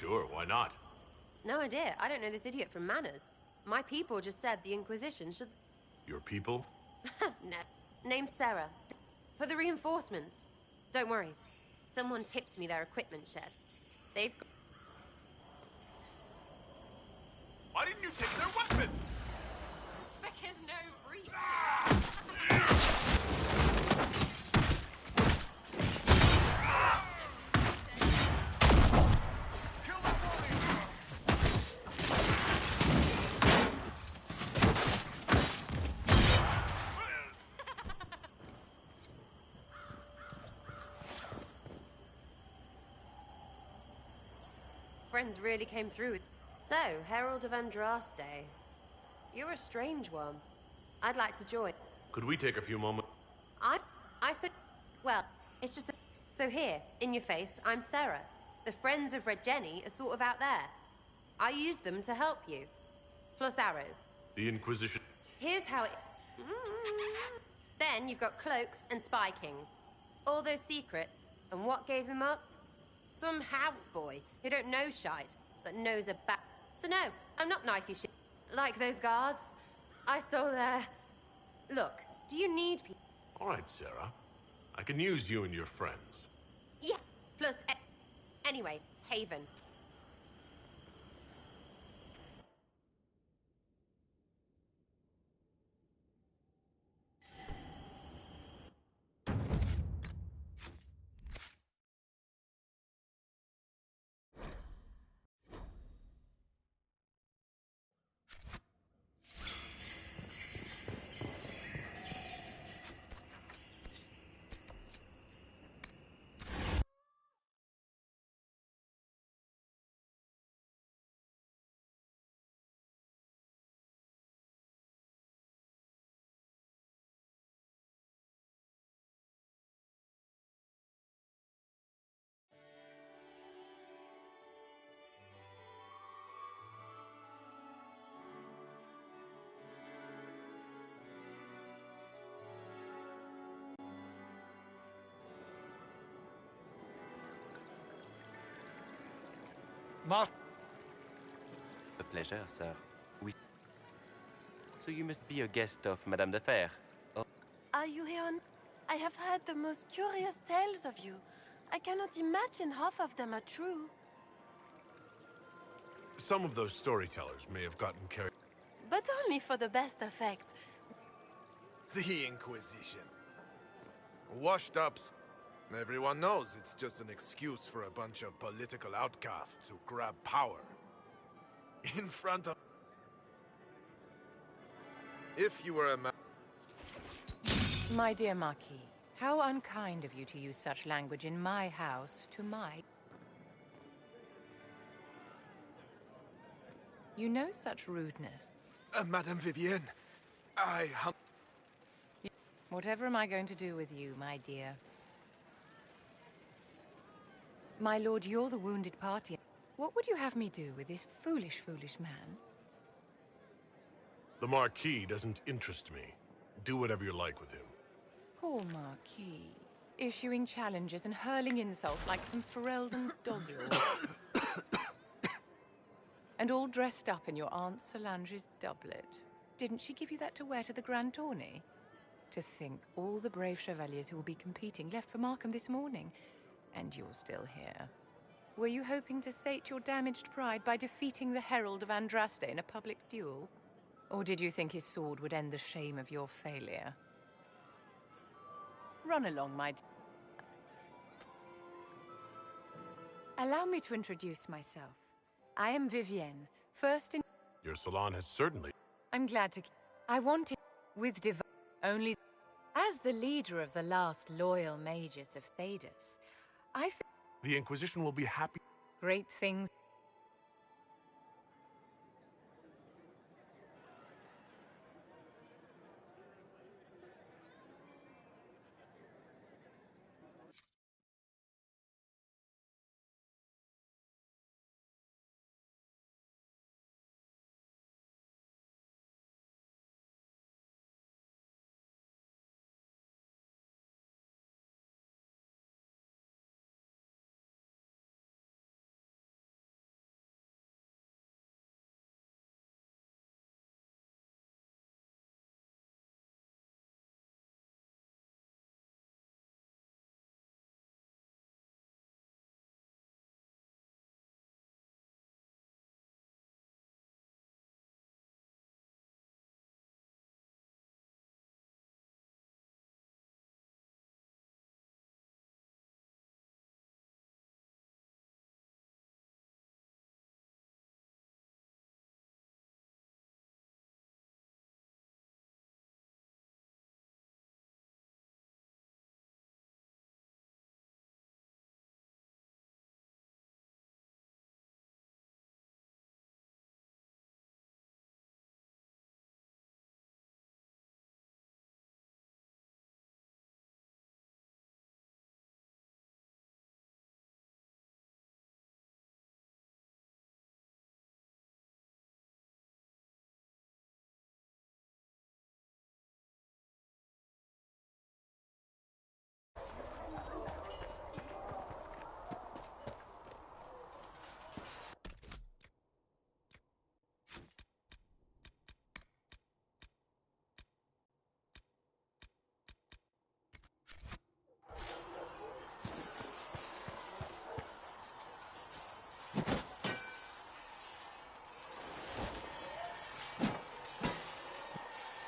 Sure, why not? No idea. I don't know this idiot from Manners. My people just said the Inquisition should... Your people? No. Name's Sarah. For the reinforcements. Don't worry. Someone tipped me their equipment shed. They've got... Why didn't you take their weapons? Because no breach. Friends really came through. So, Herald of Andraste. You're a strange one. I'd like to join. Could we take a few moments? I said... Well, it's just a... So here, in your face, I'm Sarah. The Friends of Red Jenny are sort of out there. I used them to help you. Plus Arrow. The Inquisition... Here's how it... Then you've got Cloaks and Spy Kings. All those secrets. And what gave him up? Some houseboy who don't know shite, but knows a bat. So no, I'm not knifey shit. Like those guards. I stole their... Look, do you need people? All right, Sarah. I can use you and your friends. Yeah, plus... Anyway, Haven. A pleasure, sir. Oui. So you must be a guest of Madame de Fer. Oh. Are you here on... I have heard the most curious tales of you. I cannot imagine half of them are true. Some of those storytellers may have gotten carried. But only for the best effect. The Inquisition. Washed up. Everyone knows it's just an excuse for a bunch of political outcasts to grab power. In front of... If you were a man... My dear Marquis, how unkind of you to use such language in my house to my... You know such rudeness. Madame Vivienne, Whatever am I going to do with you, my dear? My lord, you're the wounded party. What would you have me do with this foolish, foolish man? The Marquis doesn't interest me. Do whatever you like with him. Poor Marquis. Issuing challenges and hurling insults like some Ferelden doglord. And all dressed up in your Aunt Solange's doublet. Didn't she give you that to wear to the Grand Tourney? To think all the brave chevaliers who will be competing left for Markham this morning, and you're still here. Were you hoping to sate your damaged pride by defeating the Herald of Andraste in a public duel? Or did you think his sword would end the shame of your failure? Run along, my dear. Allow me to introduce myself. I am Vivienne, first in... Your salon has certainly... I'm glad to... I wanted... with only... As the leader of the last loyal mages of Thedas, I feel... The Inquisition will be happy... Great things...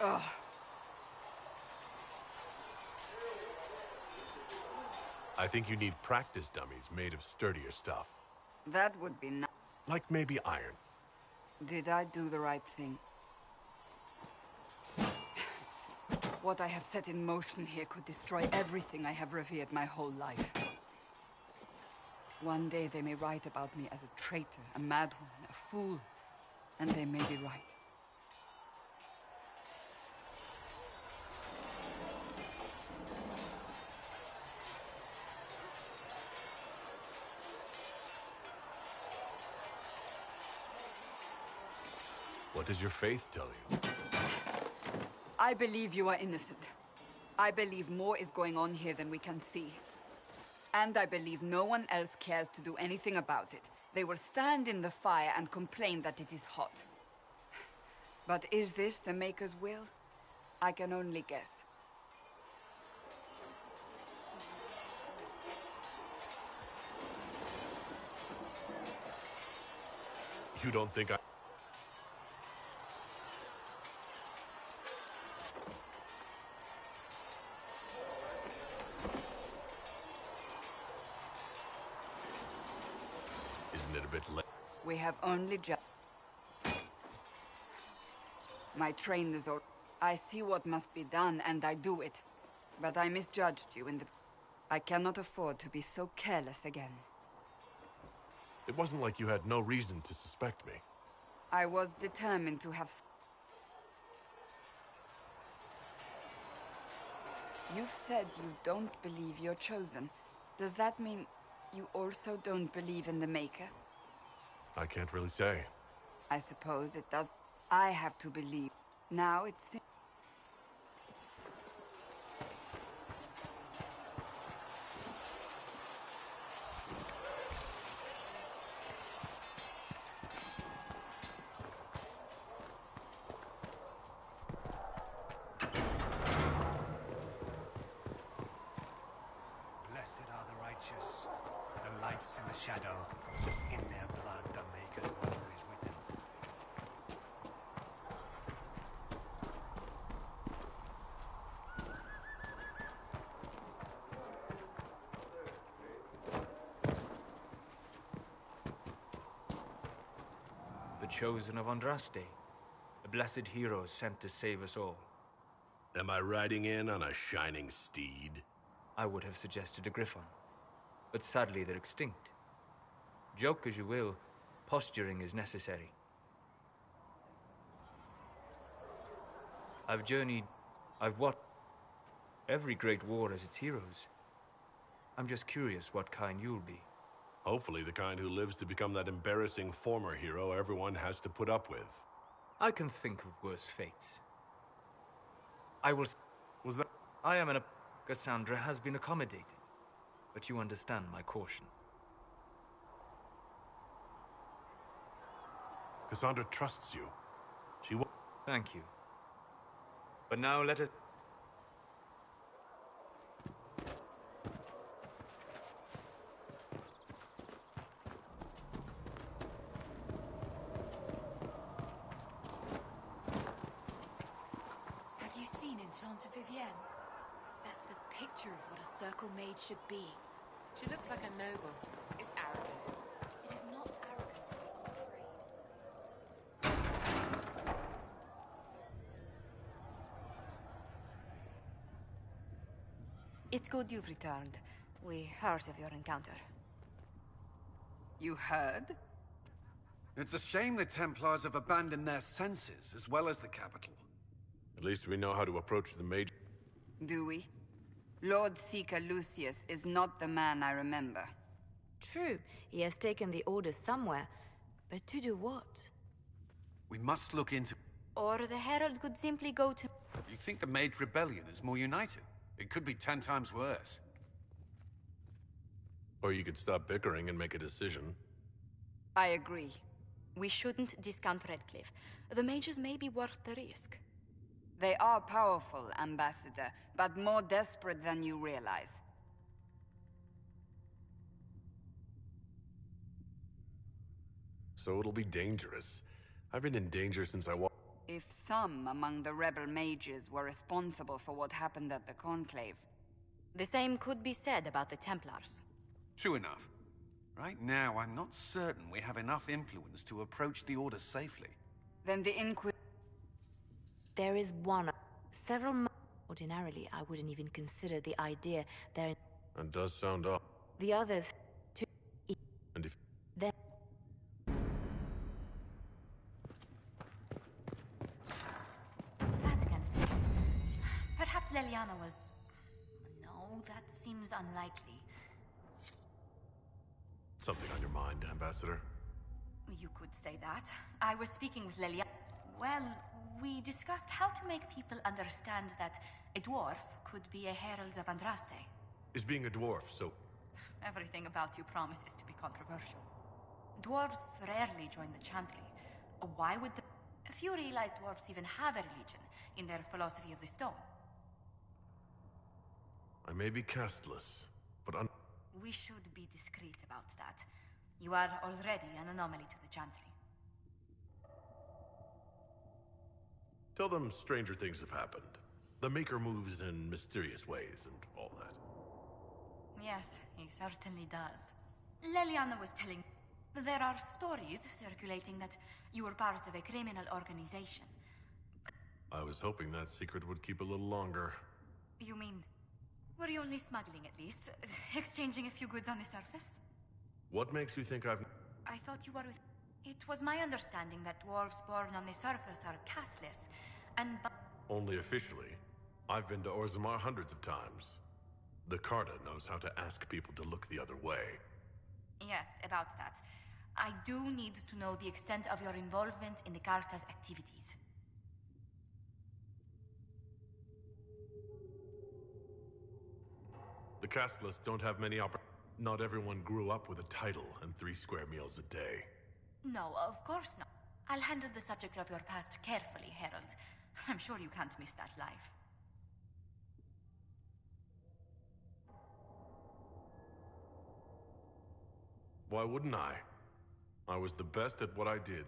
Ugh. I think you need practice dummies made of sturdier stuff. That would be nice. Like maybe iron. Did I do the right thing? What I have set in motion here could destroy everything I have revered my whole life. One day they may write about me as a traitor, a madwoman, a fool, and they may be right. What does your faith tell you? I believe you are innocent. I believe more is going on here than we can see. And I believe no one else cares to do anything about it. They will stand in the fire and complain that it is hot. But is this the Maker's will? I can only guess. You don't think I... Isn't it a bit late? We have only just... My train is all... I see what must be done, and I do it. But I misjudged you in the... I cannot afford to be so careless again. It wasn't like you had no reason to suspect me. I was determined to have... You've said you don't believe you're chosen. Does that mean you also don't believe in the Maker? I can't really say. I suppose it does. I have to believe. Now it seems... Blessed are the righteous, the lights in the shadow. In their blood the Maker's will is written. The Chosen of Andraste, a blessed hero sent to save us all. Am I riding in on a shining steed? I would have suggested a griffon, but sadly they're extinct. Joke as you will, posturing is necessary. I've watched every great war as its heroes. I'm just curious what kind you'll be. Hopefully the kind who lives to become that embarrassing former hero everyone has to put up with. I can think of worse fates. I am Cassandra has been accommodating, but you understand my caution. Cassandra trusts you. She will... Thank you. But now let us... Have you seen Enchanter Vivienne? That's the picture of what a circle mage should be. She looks like a noble. It's arrogant. It is not arrogant to be afraid. It's good you've returned. We heard of your encounter. You heard? It's a shame the Templars have abandoned their senses, as well as the capital. At least we know how to approach the mage. Do we? Lord Seeker Lucius is not the man I remember. True, he has taken the orders somewhere. But to do what? We must look into... Or the Herald could simply go to... You think the Mage Rebellion is more united? It could be 10 times worse. Or you could stop bickering and make a decision. I agree. We shouldn't discount Redcliffe. The mages may be worth the risk. They are powerful, Ambassador, but more desperate than you realize. So it'll be dangerous. I've been in danger since I If some among the rebel mages were responsible for what happened at the Conclave... The same could be said about the Templars. True enough. Right now, I'm not certain we have enough influence to approach the Order safely. Then the Inquisition... There is one. Several... Ordinarily, I wouldn't even consider the idea there... That does sound up. The others... To... And if... They're... That can't be it. Perhaps Leliana was... No, that seems unlikely. Something on your mind, Ambassador? You could say that. I was speaking with Leliana. Well, we discussed how to make people understand that a dwarf could be a herald of Andraste. Is being a dwarf, so... Everything about you promises to be controversial. Dwarves rarely join the Chantry. Why would the... Few realize dwarves even have a religion in their philosophy of the stone. I may be casteless, but We should be discreet about that. You are already an anomaly to the Chantry. tell them stranger things have happened. The Maker moves in mysterious ways and all that. Yes, he certainly does. Leliana was telling... There are stories circulating that you were part of a criminal organization. I was hoping that secret would keep a little longer. You mean... Were you only smuggling at least? Exchanging a few goods on the surface? What makes you think I've... I thought you were with... It was my understanding that dwarves born on the surface are casteless, and... Only officially. I've been to Orzammar hundreds of times. The Carta knows how to ask people to look the other way. Yes, about that. I do need to know the extent of your involvement in the Carta's activities. The casteless don't have many Not everyone grew up with a title and 3 square meals a day. No, of course not. I'll handle the subject of your past carefully, Herald. I'm sure you can't miss that life. Why wouldn't I? I was the best at what I did.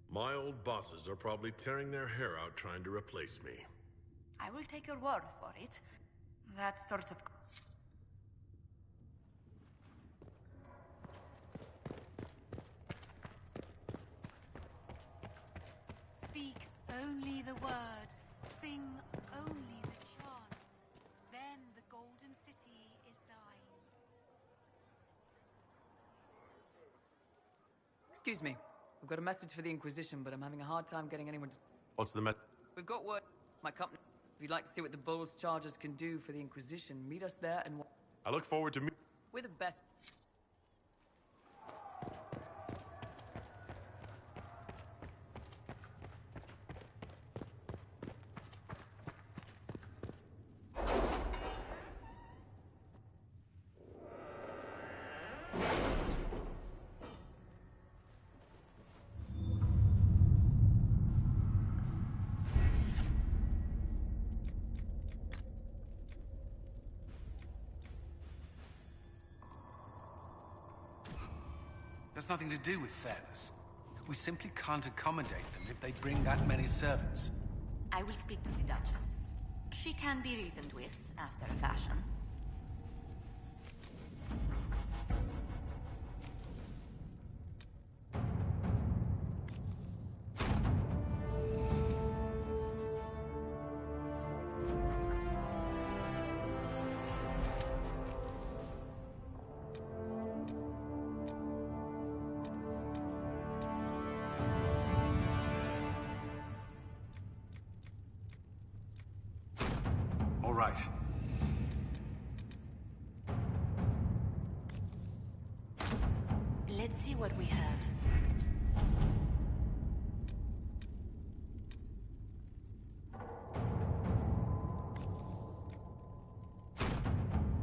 My old bosses are probably tearing their hair out trying to replace me. I will take your word for it. That sort of... Speak only the word. Sing only the chant. Then the Golden City is thine. Excuse me. I've got a message for the Inquisition, but I'm having a hard time getting anyone to... What's the We've got word. My company. If you'd like to see what the Bull's charges can do for the Inquisition, meet us there and... I look forward to We're the best... Has nothing to do with fairness. We simply can't accommodate them if they bring that many servants. I will speak to the Duchess. She can be reasoned with, after a fashion. All right. Let's see what we have.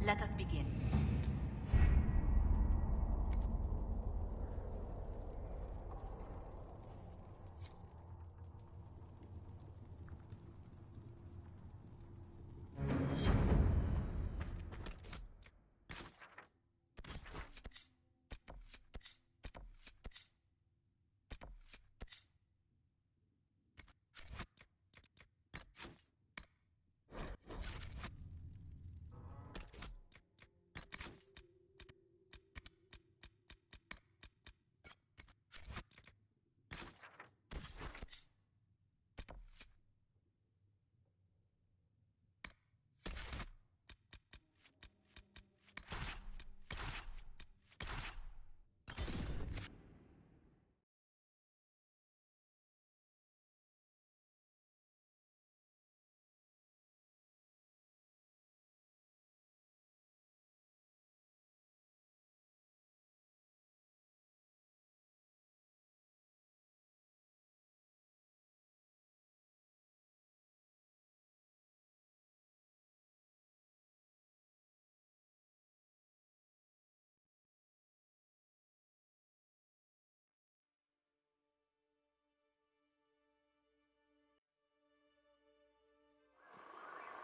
Let us begin.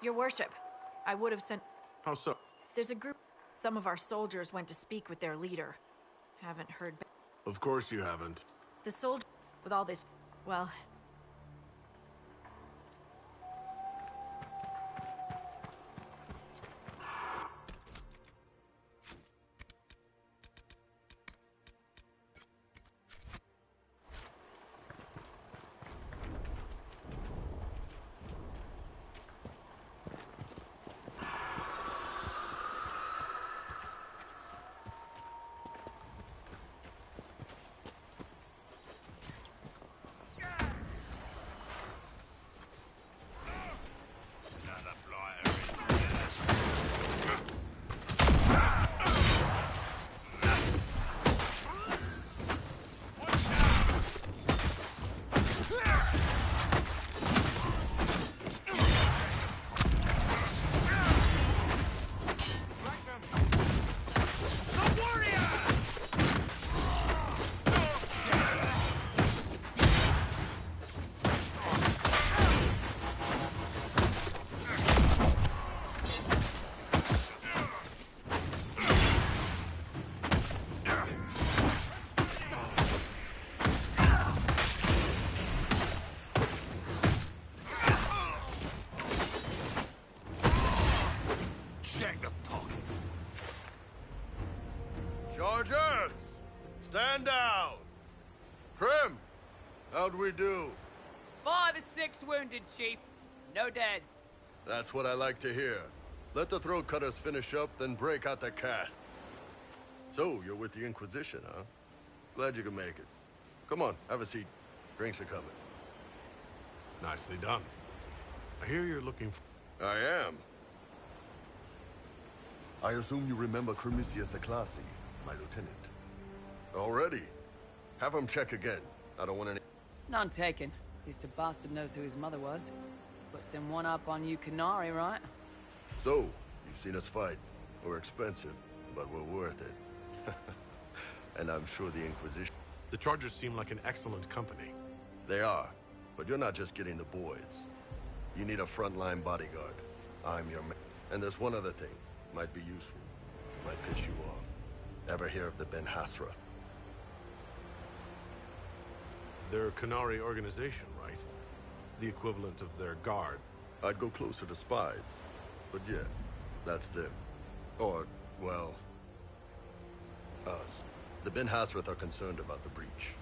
Your worship, I would have sent... How so? There's a group... Some of our soldiers went to speak with their leader. Haven't heard back. Of course you haven't. The soldier... With all this... Well... Chargers! Stand down! Prim! How'd we do? 5 or 6 wounded, Chief. No dead. That's what I like to hear. Let the throat cutters finish up, then break out the cat. So, you're with the Inquisition, huh? Glad you could make it. Come on, have a seat. Drinks are coming. Nicely done. I hear you're looking for... I am. I assume you remember Cremisius Aclassi, my lieutenant. Already? Have him check again. I don't want any... None taken. At least a bastard knows who his mother was. Puts him one up on you Canary, right? So, you've seen us fight. We're expensive, but we're worth it. And I'm sure the Inquisition... The Chargers seem like an excellent company. They are, but you're not just getting the boys. You need a frontline bodyguard. I'm your man. And there's one other thing. Might be useful. Might piss you off. Ever hear of the Ben Hasra? They're a Canary organization, right? The equivalent of their guard. I'd go closer to spies. But yeah, that's them. Or, well... us. The Ben Hasrath are concerned about the breach.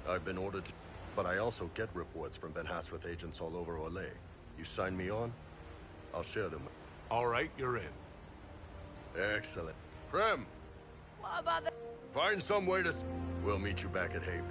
I've been ordered to... But I also get reports from Ben Hasrath agents all over Orlais. You sign me on, I'll share them. All right, you're in. Excellent. Prem! What about the... Find some way to... We'll meet you back at Haven.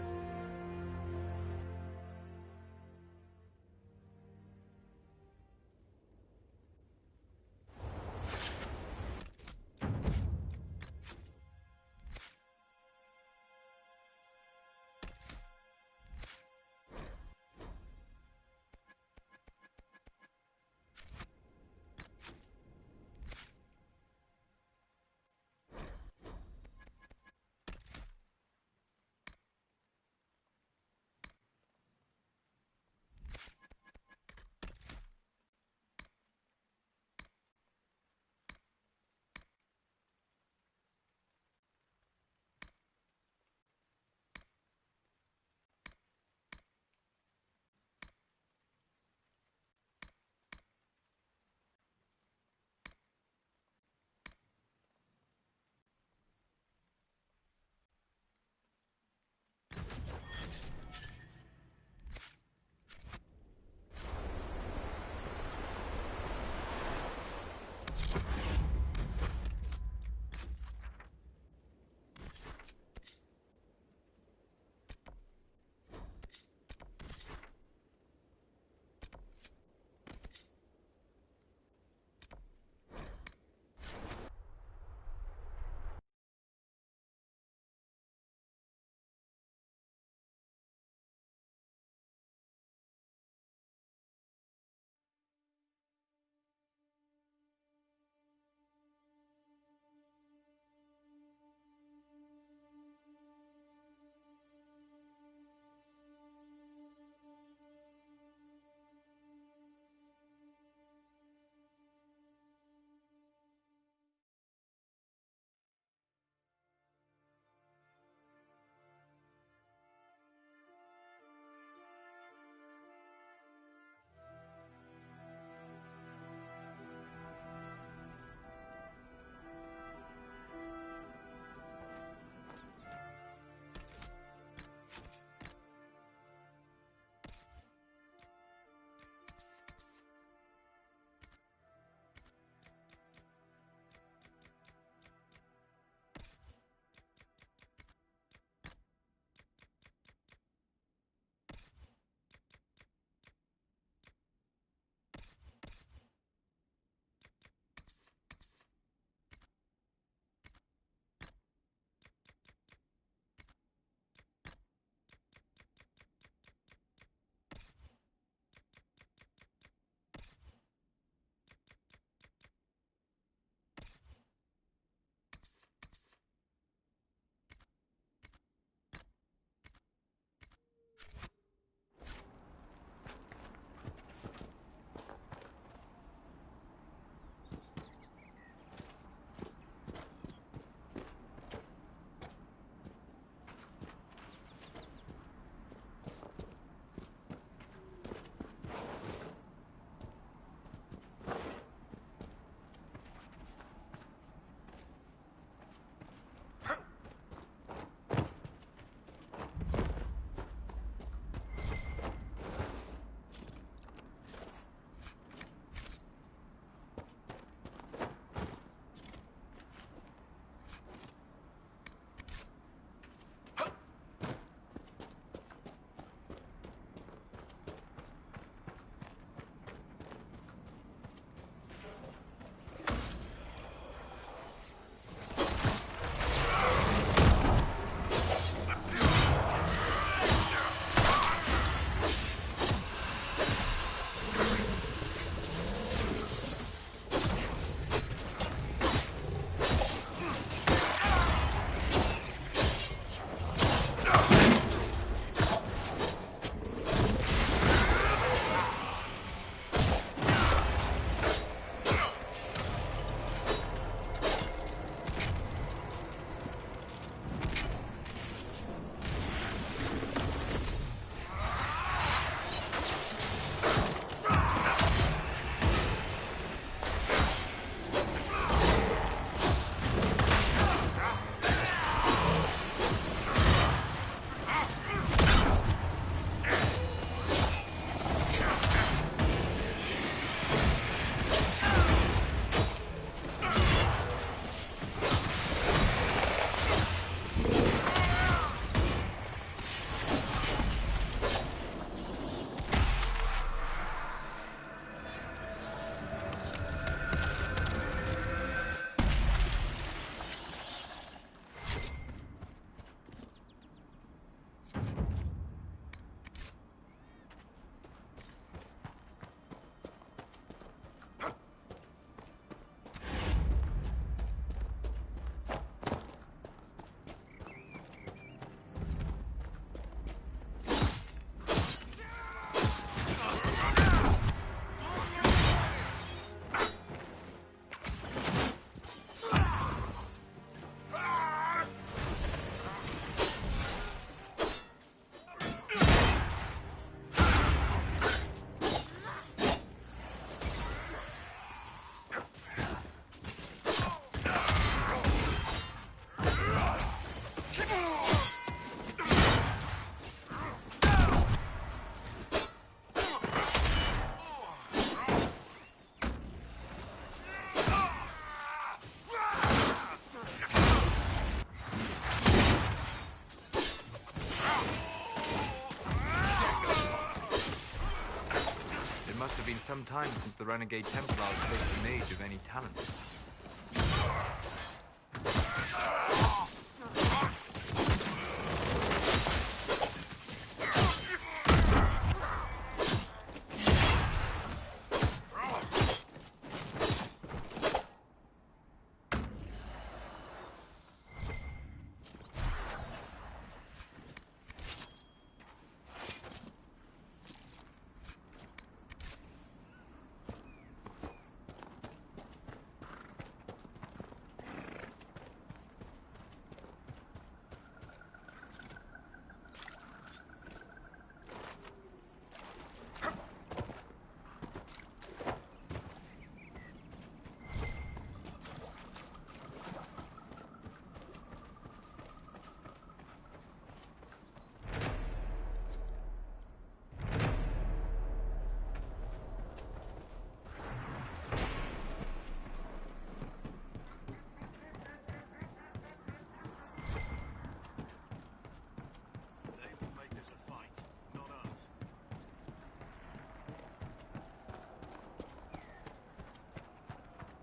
some time since the Renegade Templars faced a mage of any talent.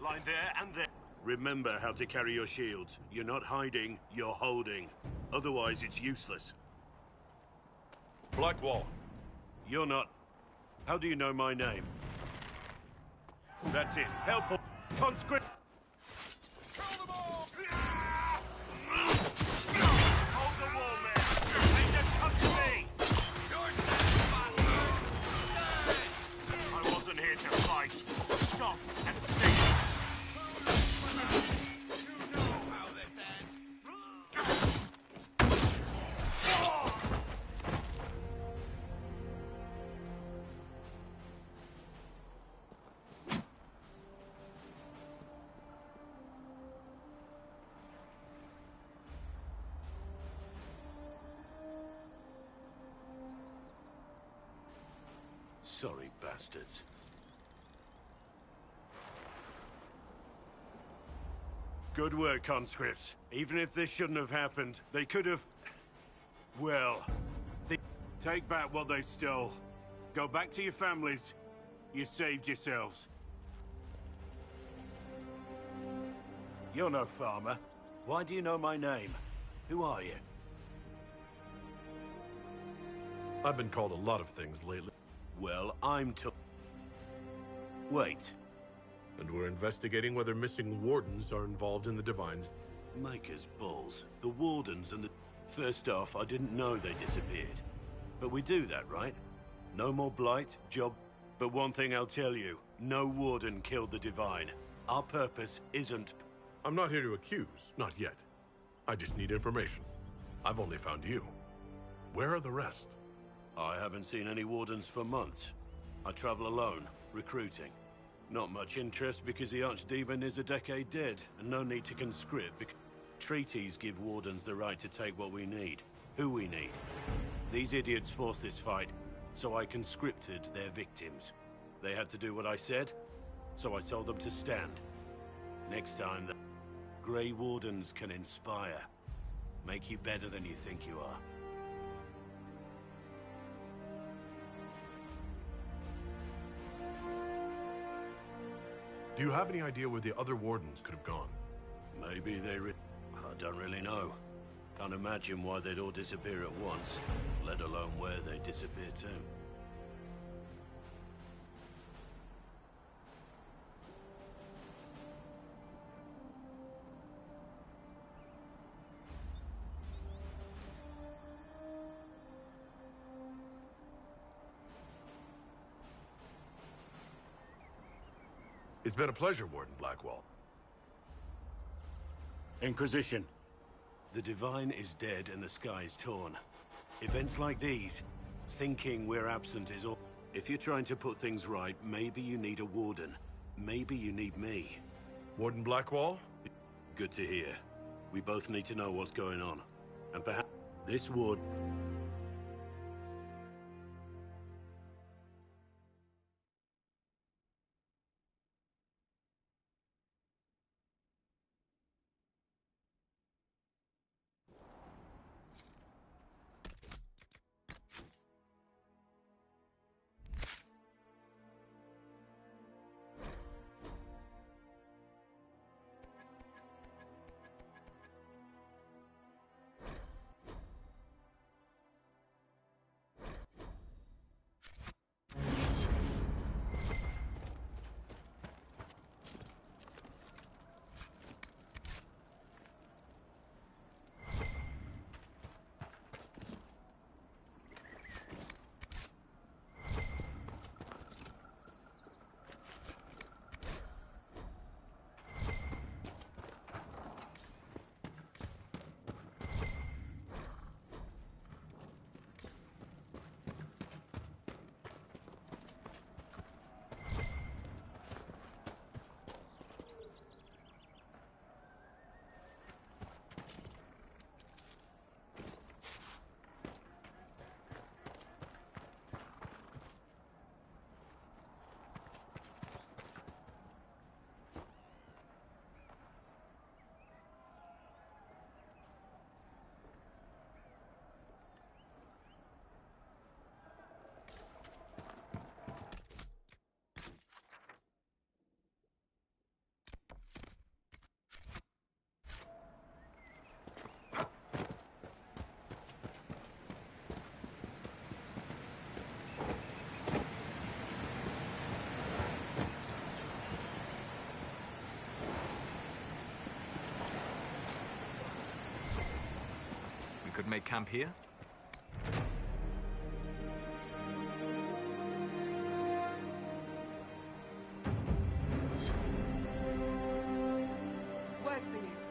Line there and there. Remember how to carry your shields. You're not hiding, you're holding. Otherwise, it's useless. Blackwall. You're not. How do you know my name? That's it. Help! Conscript! Hold the wall, man! They just come to me! I wasn't here to fight. Stop and think. Sorry, bastards. Good work, conscripts. Even if this shouldn't have happened, they could have... Well... Take back what they stole. Go back to your families. You saved yourselves. You're no farmer. Why do you know my name? Who are you? I've been called a lot of things lately. Well, I'm Wait. And we're investigating whether missing wardens are involved in the Divines. Maker's balls. The wardens and the... First off, I didn't know they disappeared. But we do that, right? No more blight, job... But one thing I'll tell you. No warden killed the Divine. Our purpose isn't... I'm not here to accuse. Not yet. I just need information. I've only found you. Where are the rest? I haven't seen any wardens for months. I travel alone, recruiting. Not much interest because the Archdemon is a decade dead, and no need to conscript because treaties give wardens the right to take what we need, who we need. These idiots forced this fight, so I conscripted their victims. They had to do what I said, so I told them to stand. Next time, the Grey Wardens can inspire, make you better than you think you are. Do you have any idea where the other wardens could have gone? Maybe they I don't really know. Can't imagine why they'd all disappear at once, let alone where they'd disappear to. It's been a pleasure, Warden Blackwall. Inquisition. The Divine is dead and the sky is torn. Events like these, thinking we're absent is all... If you're trying to put things right, maybe you need a warden. Maybe you need me. Warden Blackwall? Good to hear. We both need to know what's going on. And perhaps this ward... could make camp here? Word for you.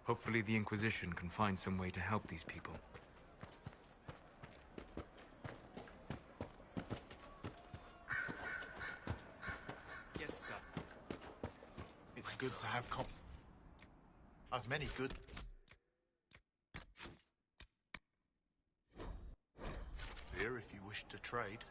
Hopefully the Inquisition can find some way to help these people. Yes, sir. It's good to have I've many good... Here if you wish to trade.